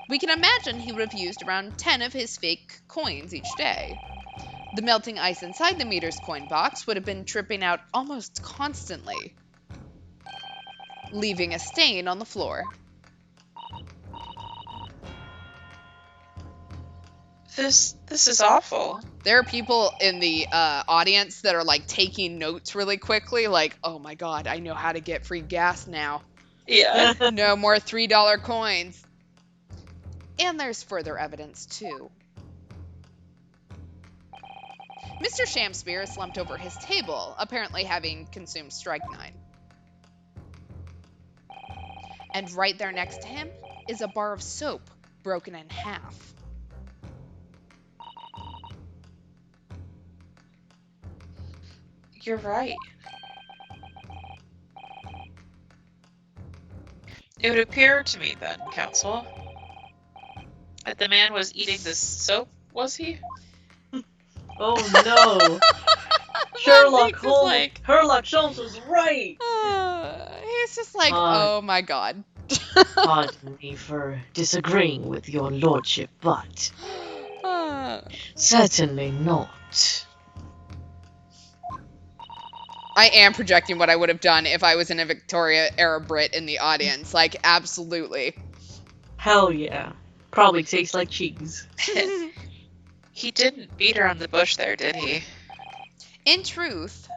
we can imagine he would have used around 10 of his fake coins each day. The melting ice inside the meter's coin box would have been tripping out almost constantly, leaving a stain on the floor.
This is awful.
There are people in the audience that are like taking notes really quickly, like, oh my god, I know how to get free gas now.
Yeah.
No more $3 coins. And there's further evidence, too. Mr. Shamspeare is slumped over his table, apparently having consumed strychnine. And right there next to him is a bar of soap broken in half.
You're right. It would appear to me then, Counsel, that the man was eating this soap, was he?
Oh no. Sherlock
makes us
Holmes.
like-
Sherlock Holmes was right.
He's just like,
Uh,
oh my god.
Pardon me for disagreeing with your lordship, but
Uh,
certainly not.
I am projecting what I would have done if I was in a Victoria era Brit in the audience. Like, absolutely.
Hell yeah. Probably tastes like cheese.
He didn't beat around the bush there, did he?
In truth,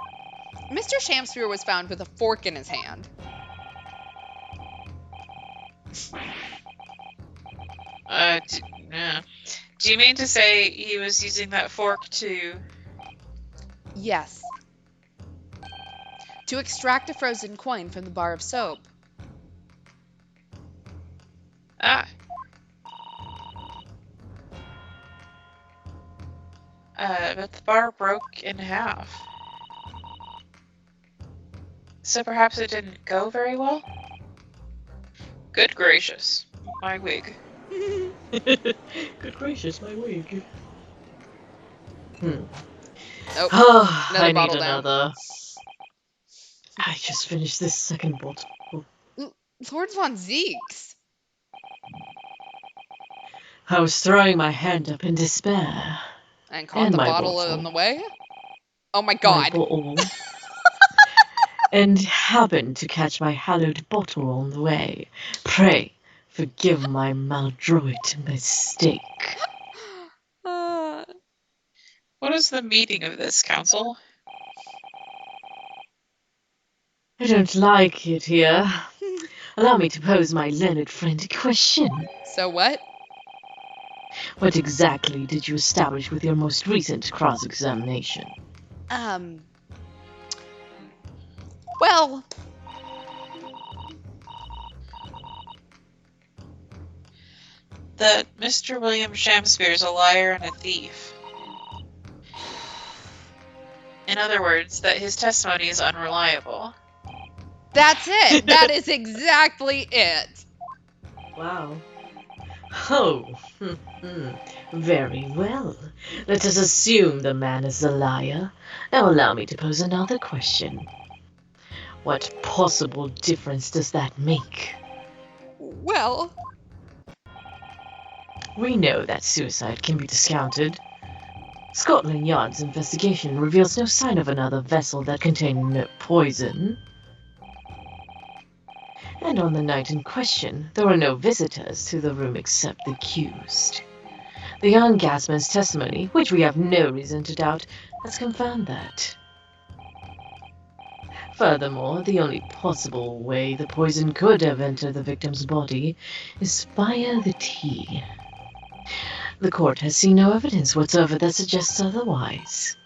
Mr. Shamspeare was found with a fork in his hand.
Do you mean to say he was using that fork to...
Yes. To extract a frozen coin from the bar of soap.
Ah. But the bar broke in half. So perhaps it didn't go very well? Good gracious. My wig.
Good gracious, my wig.
Oh,
I need
bottle down.
another. I just finished this second bottle.
Lord Von Zeeks.
I was throwing my hand up in despair.
And caught
And
the
my
bottle
bottle.
on the way? Oh my
My
god.
bottle. And happened to catch my hallowed bottle on the way. Pray, forgive my maladroit mistake.
Uh,
What is the meaning of this, Counsel?
I don't like it here. Allow me to pose my learned friend a question.
so what?
What exactly did you establish with your most recent cross-examination?
Well,
That Mr. William Shamspeare is a liar and a thief. In other words, that his testimony is unreliable.
That's it. That is exactly it.
Wow. Oh, very well. Let us assume the man is a liar. Now allow me to pose another question. What possible difference does that make?
Well,
We know that suicide can be discounted. Scotland Yard's investigation reveals no sign of another vessel that contained no poison. And on the night in question, there were no visitors to the room except the accused. The young gasman's testimony, which we have no reason to doubt, has confirmed that. Furthermore, the only possible way the poison could have entered the victim's body is via the tea. The court has seen no evidence whatsoever that suggests otherwise.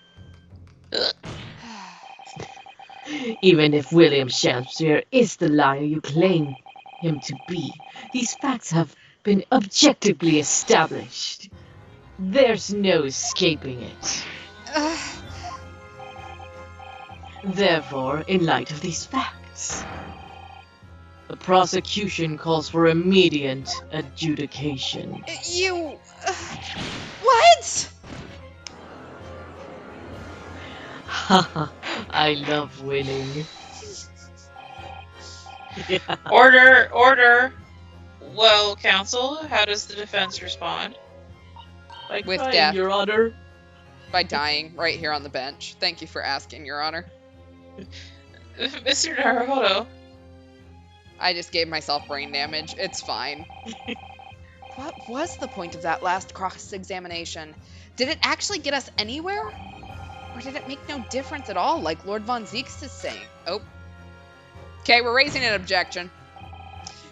Even if William Shamspeare is the liar you claim him to be, these facts have been objectively established. There's no escaping it. Therefore, in light of these facts, the prosecution calls for immediate adjudication.
you. What?
Haha, I love winning. Yeah.
Order. Well, counsel, how does the defense respond?
Like
With
crying,
death.
Your Honor.
By dying right here on the bench. Thank you for asking, Your Honor.
Mr. Naruhodo.
I just gave myself brain damage. It's fine. What was the point of that last cross-examination? Did it actually get us anywhere? Or did it make no difference at all, like Lord Von Zeeks is saying? Oh. Okay, we're raising an objection.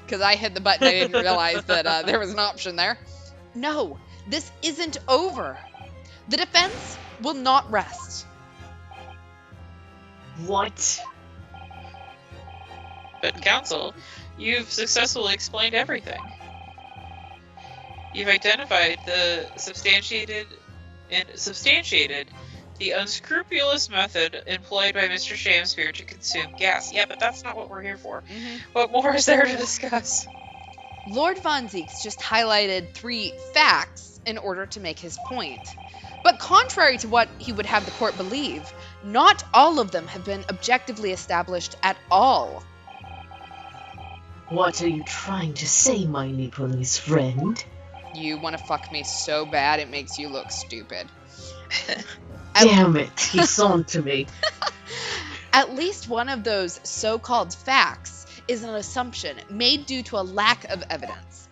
Because I hit the button, I didn't realize that there was an option there. No, this isn't over. The defense will not rest.
What?
But counsel, you've successfully explained everything. You've identified the substantiated the unscrupulous method employed by Mr. Shamspeare to consume gas. Yeah, but that's not what we're here for. What more is there to discuss?
Lord Von Zeeks just highlighted 3 facts in order to make his point. But contrary to what he would have the court believe, not all of them have been objectively established at all.
What are you trying to say, my Nepalese friend?
You want to fuck me so bad it makes you look stupid.
Damn it, he's on to me.
At least one of those so-called facts is an assumption made due to a lack of evidence.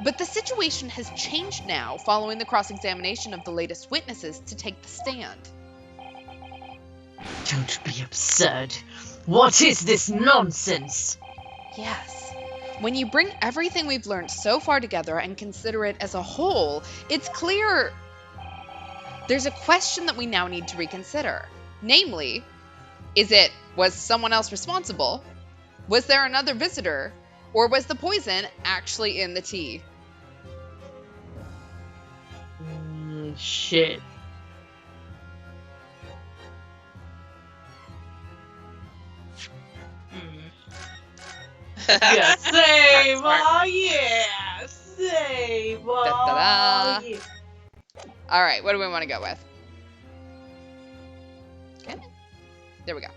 But the situation has changed now following the cross-examination of the latest witnesses to take the stand.
Don't be absurd. What is this nonsense?
Yes. When you bring everything we've learned so far together and consider it as a whole, it's clear there's a question that we now need to reconsider. Namely, was someone else responsible? Was there another visitor? Or was the poison actually in the tea?
Shit. Yeah, save, oh yeah, save, oh
Da-da-da.
yeah.
All right, what do we want to go with? Okay. There we go.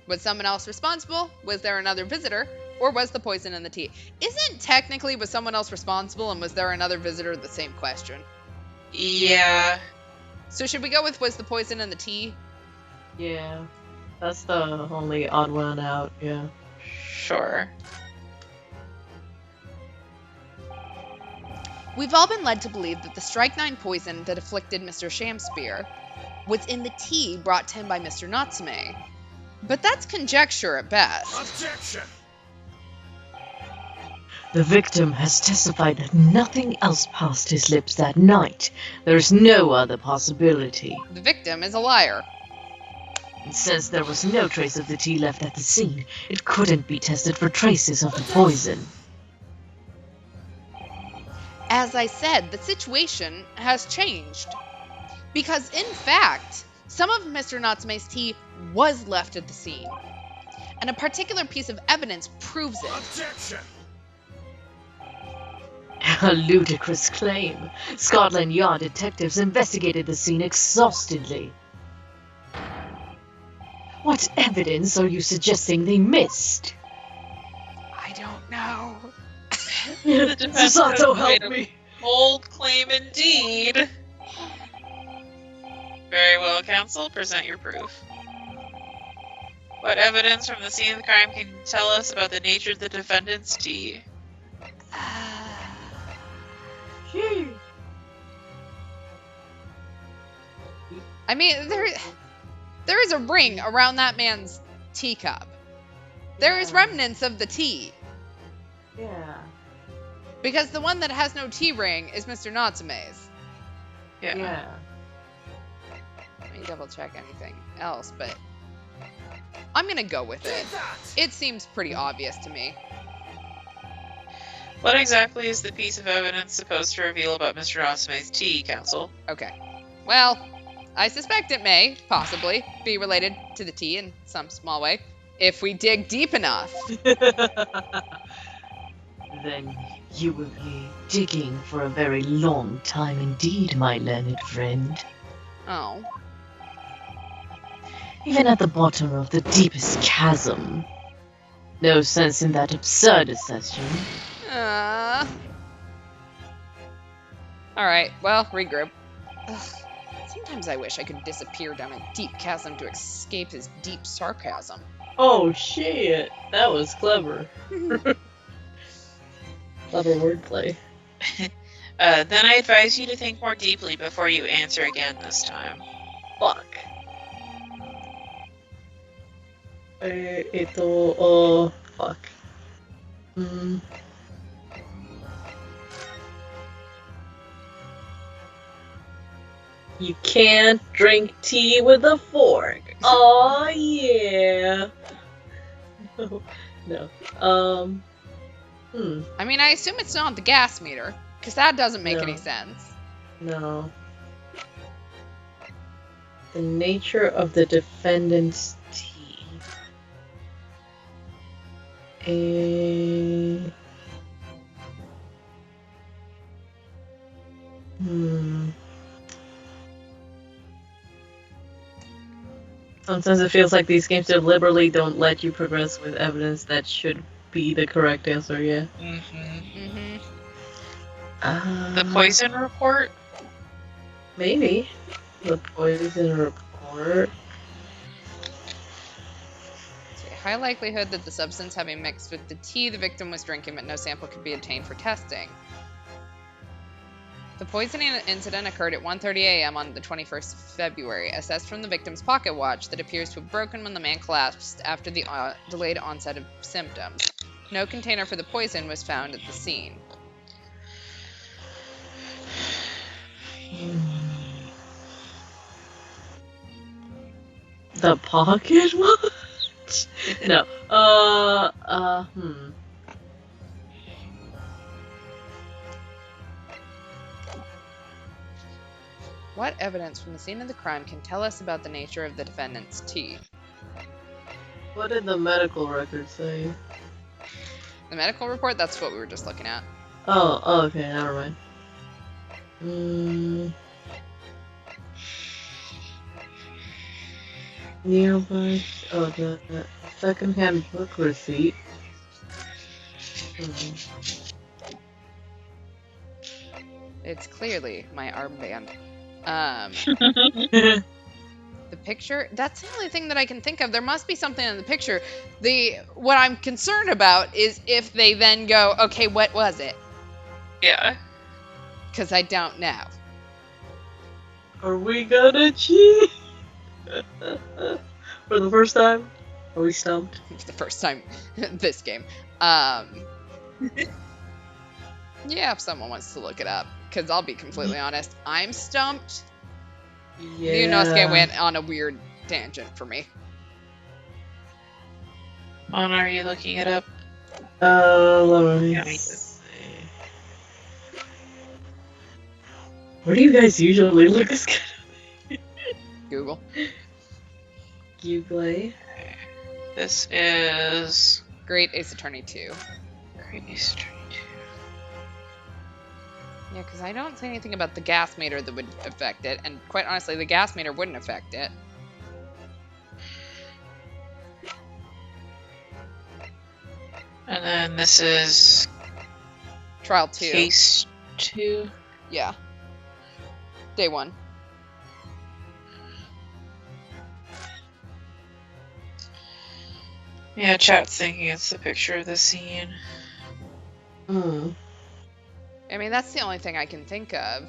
Was someone else responsible? Was there another visitor? Or was the poison in the tea? Isn't technically was someone else responsible and was there another visitor the same question?
Yeah.
So should we go with was the poison in the tea?
Yeah, that's the only odd one out, yeah.
Sure.
We've all been led to believe that the strychnine poison that afflicted Mr. Shamspeare was in the tea brought to him by Mr. Natsume. But that's conjecture at best.
Objection!
The victim has testified that nothing else passed his lips that night. There's no other possibility.
The victim is a liar.
It says there was no trace of the tea left at the scene. It couldn't be tested for traces of the poison.
As I said, the situation has changed. Because, in fact, some of Mr. Natsume's tea was left at the scene. And a particular piece of evidence proves it.
Objection!
A ludicrous claim. Scotland Yard detectives investigated the scene exhaustively. What evidence are you suggesting they missed?
I don't know.
The defense
Susato,
has made
help
a
me!
bold claim indeed. Very well, counsel. Present your proof. What evidence from the scene of the crime can you tell us about the nature of the defendant's tea?
I mean, there is a ring around that man's teacup. There is remnants of the tea.
Yeah.
Because the one that has no tea ring is Mr. Natsume's.
Yeah.
Yeah.
Let me double check anything else, but I'm gonna go with it. It seems pretty obvious to me.
What exactly is the piece of evidence supposed to reveal about Mr. Natsume's tea, counsel?
Okay. Well, I suspect it may, possibly, be related to the tea in some small way, if we dig deep enough.
Then you will be digging for a very long time indeed, my learned friend.
Oh.
Even at the bottom of the deepest chasm. No sense in that absurd assertion.
Alright, well, regroup. Ugh. Sometimes I wish I could disappear down a deep chasm to escape his deep sarcasm.
Oh shit, that was clever. Clever wordplay.
Then I advise you to think more deeply before you answer again this time.
Fuck. Fuck. You can't drink tea with a fork. Oh yeah. No.
I mean, I assume it's not the gas meter, because that doesn't make
No.
any sense.
No. The nature of the defendant's tea. Sometimes it feels like these games deliberately don't let you progress with evidence that should be the correct answer, yeah.
Mm-hmm.
Mm-hmm.
The poison report?
Maybe. The poison report.
High likelihood that the substance having mixed with the tea the victim was drinking, but no sample could be obtained for testing. The poisoning incident occurred at 1:30 a.m. on the 21st of February, assessed from the victim's pocket watch that appears to have broken when the man collapsed after the delayed onset of symptoms. No container for the poison was found at the scene.
The pocket watch? No.
What evidence from the scene of the crime can tell us about the nature of the defendant's tea?
What did the medical record say?
The medical report? That's what we were just looking at.
Oh, okay, never mind. Nearby. Oh, the secondhand book receipt.
It's clearly my armband. The picture, that's the only thing that I can think of. There must be something in the picture. What I'm concerned about is if they then go, okay, what was it?
Yeah.
Because I don't know.
Are we gonna cheat? For the first time? Are we stumped?
It's the first time this game. Yeah, if someone wants to look it up. Because I'll be completely honest, I'm stumped.
Yeah.
Ryunosuke went on a weird tangent for me.
Anna, are you looking it up?
Let me
Yeah, me too.
see.
Where do you guys usually look this kind
Google.
of Google?
This is
Great Ace Attorney 2.
Great Ace Attorney 2.
Yeah, because I don't say anything about the gas meter that would affect it, and quite honestly, the gas meter wouldn't affect it.
And then this is
Trial 2.
Case 2.
Yeah. Day 1.
Yeah, chat's thinking it's the picture of the scene.
Hmm.
I mean, that's the only thing I can think of.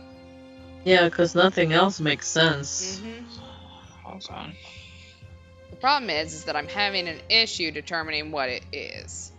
Yeah, because nothing else makes sense.
Hold on.
The problem is that I'm having an issue determining what it is.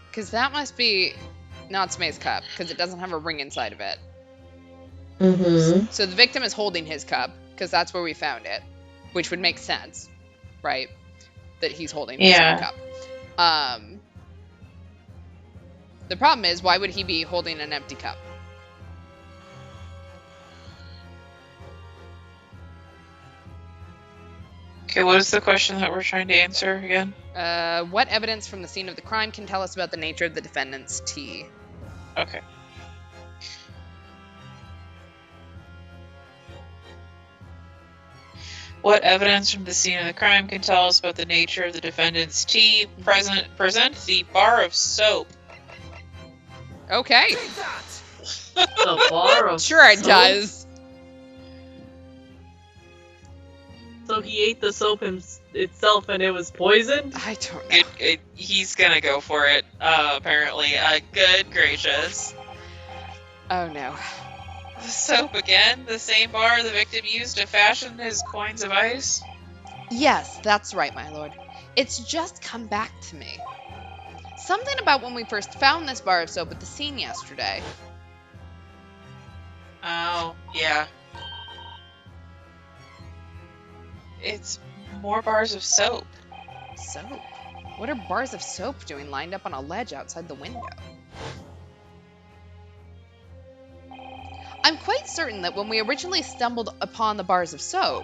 Because that must be Natsume's cup, because it doesn't have a ring inside of it.
Mm-hmm.
So the victim is holding his cup, because that's where we found it, which would make sense, right? That he's holding his own cup. The problem is, why would he be holding an empty cup?
Okay, what is the question that we're trying to answer again?
What evidence from the scene of the crime can tell us about the nature of the defendant's tea?
Okay. What evidence from the scene of the crime can tell us about the nature of the defendant's tea? Present the bar of soap.
Okay.
The bar of
Sure it
soap?
does.
So he ate the soap itself and it was poisoned?
I don't know.
He's gonna go for it, apparently. Good gracious.
Oh no.
The soap again? The same bar the victim used to fashion his coins of ice?
Yes, that's right, my lord. It's just come back to me. Something about when we first found this bar of soap at the scene yesterday.
Oh, yeah. It's more bars of soap.
Soap? What are bars of soap doing lined up on a ledge outside the window? I'm quite certain that when we originally stumbled upon the bars of soap,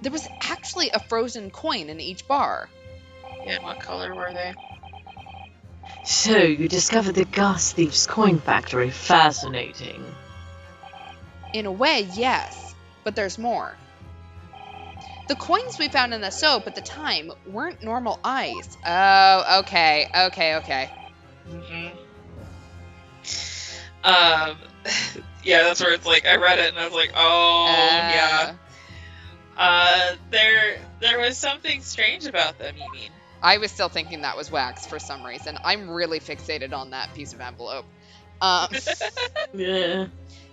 there was actually a frozen coin in each bar.
Yeah, and what color were they?
So, you discovered the gas thief's coin factory. Fascinating.
In a way, yes, but there's more. The coins we found in the soap at the time weren't normal ice. Oh, okay.
Mm-hmm. Yeah, that's where it's like, I read it and I was like, oh, yeah. There was something strange about them, you mean?
I was still thinking that was wax for some reason. I'm really fixated on that piece of envelope.
Yeah.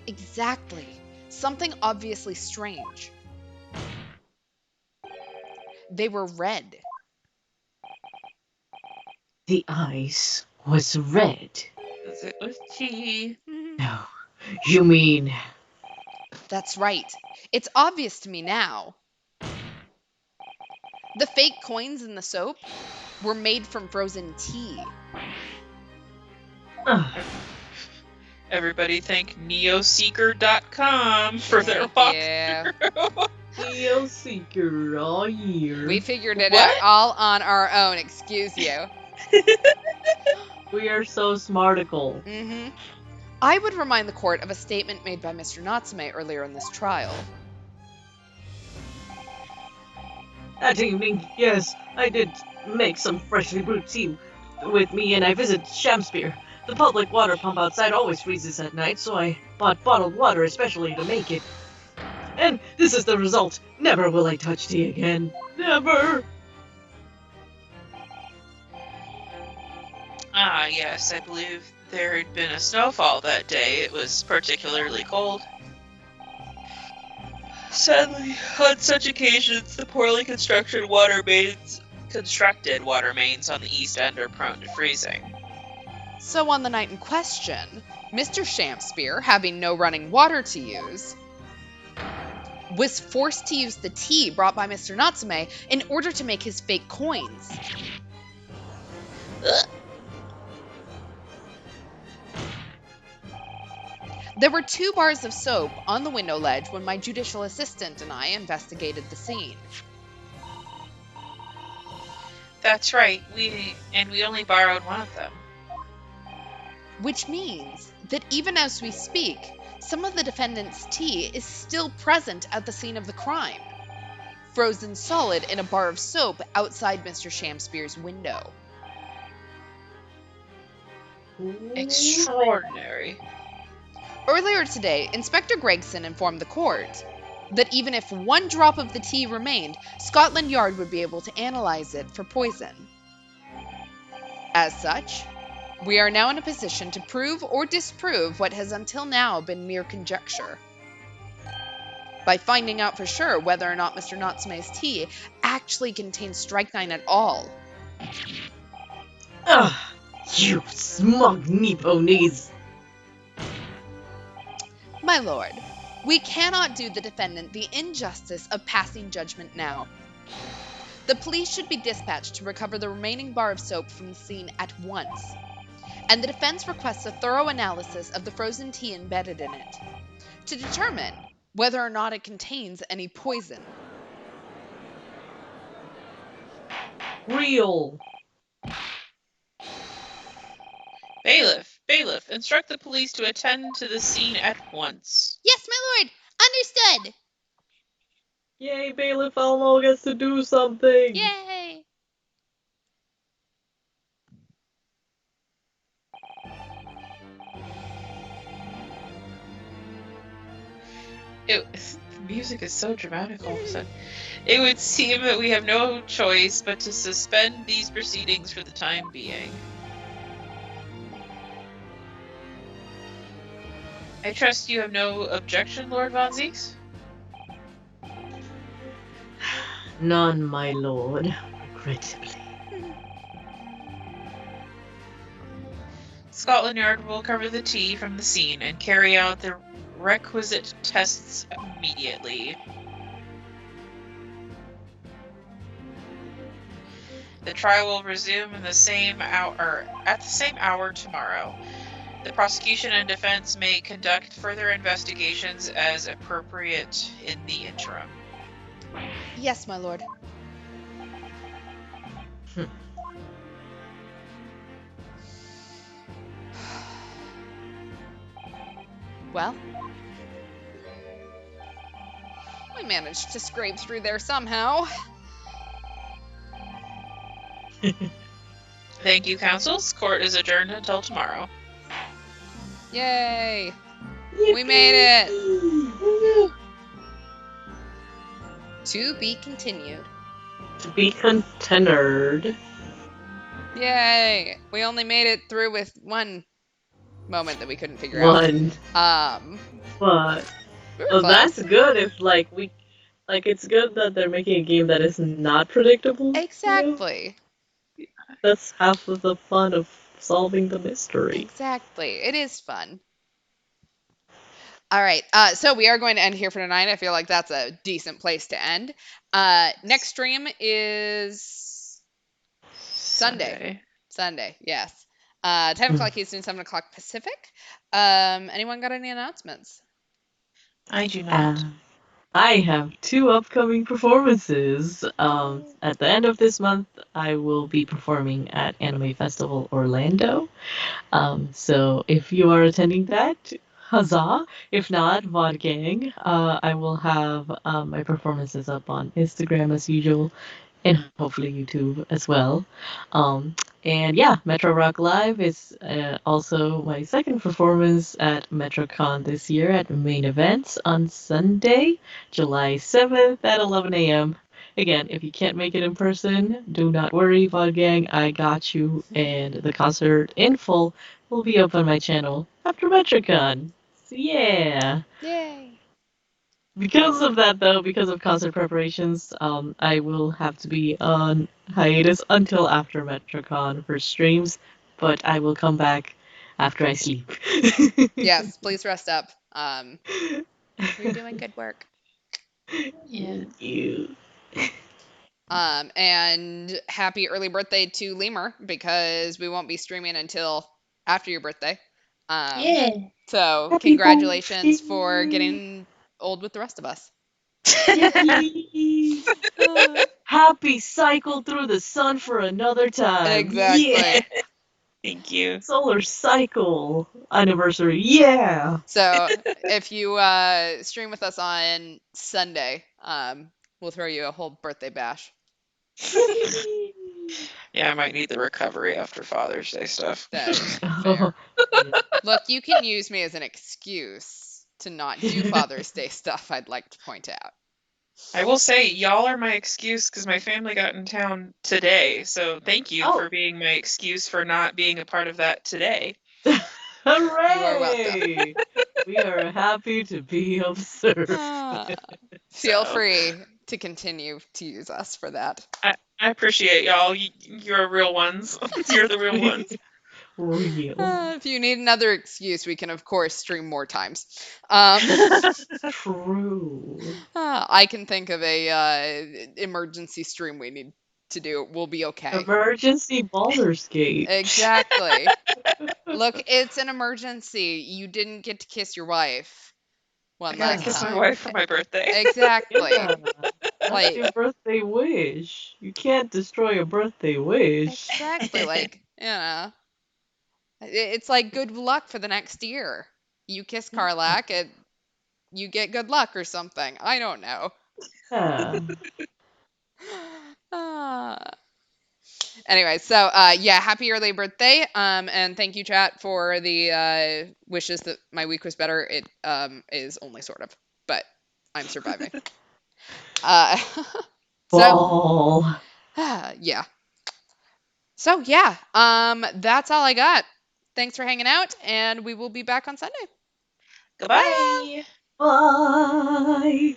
Exactly. Something obviously strange. They were red.
The ice was red.
Is it with tea?
No, you mean...
That's right. It's obvious to me now. The fake coins in the soap were made from frozen tea.
Everybody thank neoseeker.com for their
Yeah.
walkthrough.
Neo Seeker all year.
We figured it
What?
out all on our own, excuse you.
We are so smarticle.
Mm-hmm. I would remind the court of a statement made by Mr. Natsume earlier in this trial.
That evening, yes, I did make some freshly brewed tea with me, and I visited Shamspeare. The public water pump outside always freezes at night, so I bought bottled water especially to make it. And this is the result. Never will I touch tea again. Never!
Ah, yes, I believe there had been a snowfall that day. It was particularly cold. Sadly, on such occasions, the poorly constructed water mains on the east end are prone to freezing.
So on the night in question, Mr. Shamspeare, having no running water to use, was forced to use the tea brought by Mr. Natsume in order to make his fake coins.
Ugh.
There were 2 bars of soap on the window ledge when my judicial assistant and I investigated the scene.
That's right, we only borrowed one of them.
Which means that even as we speak, some of the defendant's tea is still present at the scene of the crime, frozen solid in a bar of soap outside Mr. Shamspeare's window.
Extraordinary.
Earlier today, Inspector Gregson informed the court that even if 1 drop of the tea remained, Scotland Yard would be able to analyze it for poison. As such, we are now in a position to prove or disprove what has until now been mere conjecture, by finding out for sure whether or not Mr. Natsume's tea actually contains strychnine at all.
Ah, you smug Nipponese!
My lord, we cannot do the defendant the injustice of passing judgment now. The police should be dispatched to recover the remaining bar of soap from the scene at once, and the defense requests a thorough analysis of the frozen tea embedded in it, to determine whether or not it contains any poison.
Real!
Bailiff, instruct the police to attend to the scene at once.
Yes, my lord. Understood.
Yay, Bailiff Elmo gets to do something!
Yay.
The music is so dramatic all of a sudden. It would seem that we have no choice but to suspend these proceedings for the time being. I trust you have no objection, Lord Von Zieks?
None, my lord, regrettably.
Scotland Yard will cover the tea from the scene and carry out the requisite tests immediately. The trial will resume in the same hour, at the same hour tomorrow. The prosecution and defense may conduct further investigations as appropriate in the interim.
Yes, my lord. Well, we managed to scrape through there somehow.
Thank you, counsels. Court is adjourned until tomorrow.
Yay! We made it! To be continued.
To be continued.
Yay! We only made it through with one moment that we couldn't figure out.
But
We were
well,
close.
that's good if it's good that they're making a game that is not predictable. you know?
Exactly.
That's half of the fun of solving the mystery.
Exactly. It is fun. All right. So we are going to end here for tonight. I feel like that's a decent place to end. Next stream is Sunday. Yes. 10 o'clock Eastern, 7 o'clock Pacific. Anyone got any announcements?
I do not.
I have 2 upcoming performances. At the end of this month, I will be performing at Anime Festival Orlando. So if you are attending that, huzzah! If not, VOD Gang. I will have my performances up on Instagram as usual, and hopefully YouTube as well. And yeah, Metro Rock Live is also my second performance at MetroCon this year at Main Events on Sunday, July 7th at 11 a.m. Again, if you can't make it in person, do not worry, VOD Gang, I got you, and the concert in full will be up on my channel after MetroCon. So yeah.
Yay.
Because of that, though, because of concert preparations, I will have to be on hiatus until after MetroCon for streams, but I will come back after I sleep.
Yes, please rest up. You're doing good work.
Yeah.
Thank you.
And happy early birthday to Lemur because we won't be streaming until after your birthday.
Yeah.
So
Happy
congratulations for
birthday.
getting old with the rest of us.
Yippee! Happy cycle through the sun for another time.
Exactly.
Yeah.
Thank you.
Solar cycle anniversary. Yeah.
So if you stream with us on Sunday, we'll throw you a whole birthday bash.
Yippee!
Yeah, I might need the recovery after Father's Day stuff.
That is
Oh,
fair. Look, you can use me as an excuse to not do Father's Day stuff, I'd like to point out.
I will say, y'all are my excuse because my family got in town today. So thank you
Oh.
for being my excuse for not being a part of that today.
hooray! We are happy to be of service.
Feel
So-
free to continue to use us for that.
I appreciate y'all. You're real ones. You're the real ones.
Real.
If you need another excuse, we can of course stream more times.
True.
I can think of a emergency stream we need to do. We'll be okay.
Emergency Baldur's Gate.
Exactly. Look, it's an emergency. You didn't get to kiss your wife
I
one
gotta
last
kiss my
time.
wife for my birthday.
Exactly.
Yeah, that's
Like-
your birthday wish. You can't destroy a birthday wish.
Exactly. Like, it's like good luck for the next year. You kiss Karlak, you get good luck or something. I don't know.
Yeah.
Anyway, so yeah, happy early birthday. And thank you, chat, for the wishes that my week was better. It is only sort of, but I'm surviving. So
Ball.
yeah. So yeah, that's all I got. Thanks for hanging out, and we will be back on Sunday.
Goodbye.
Bye.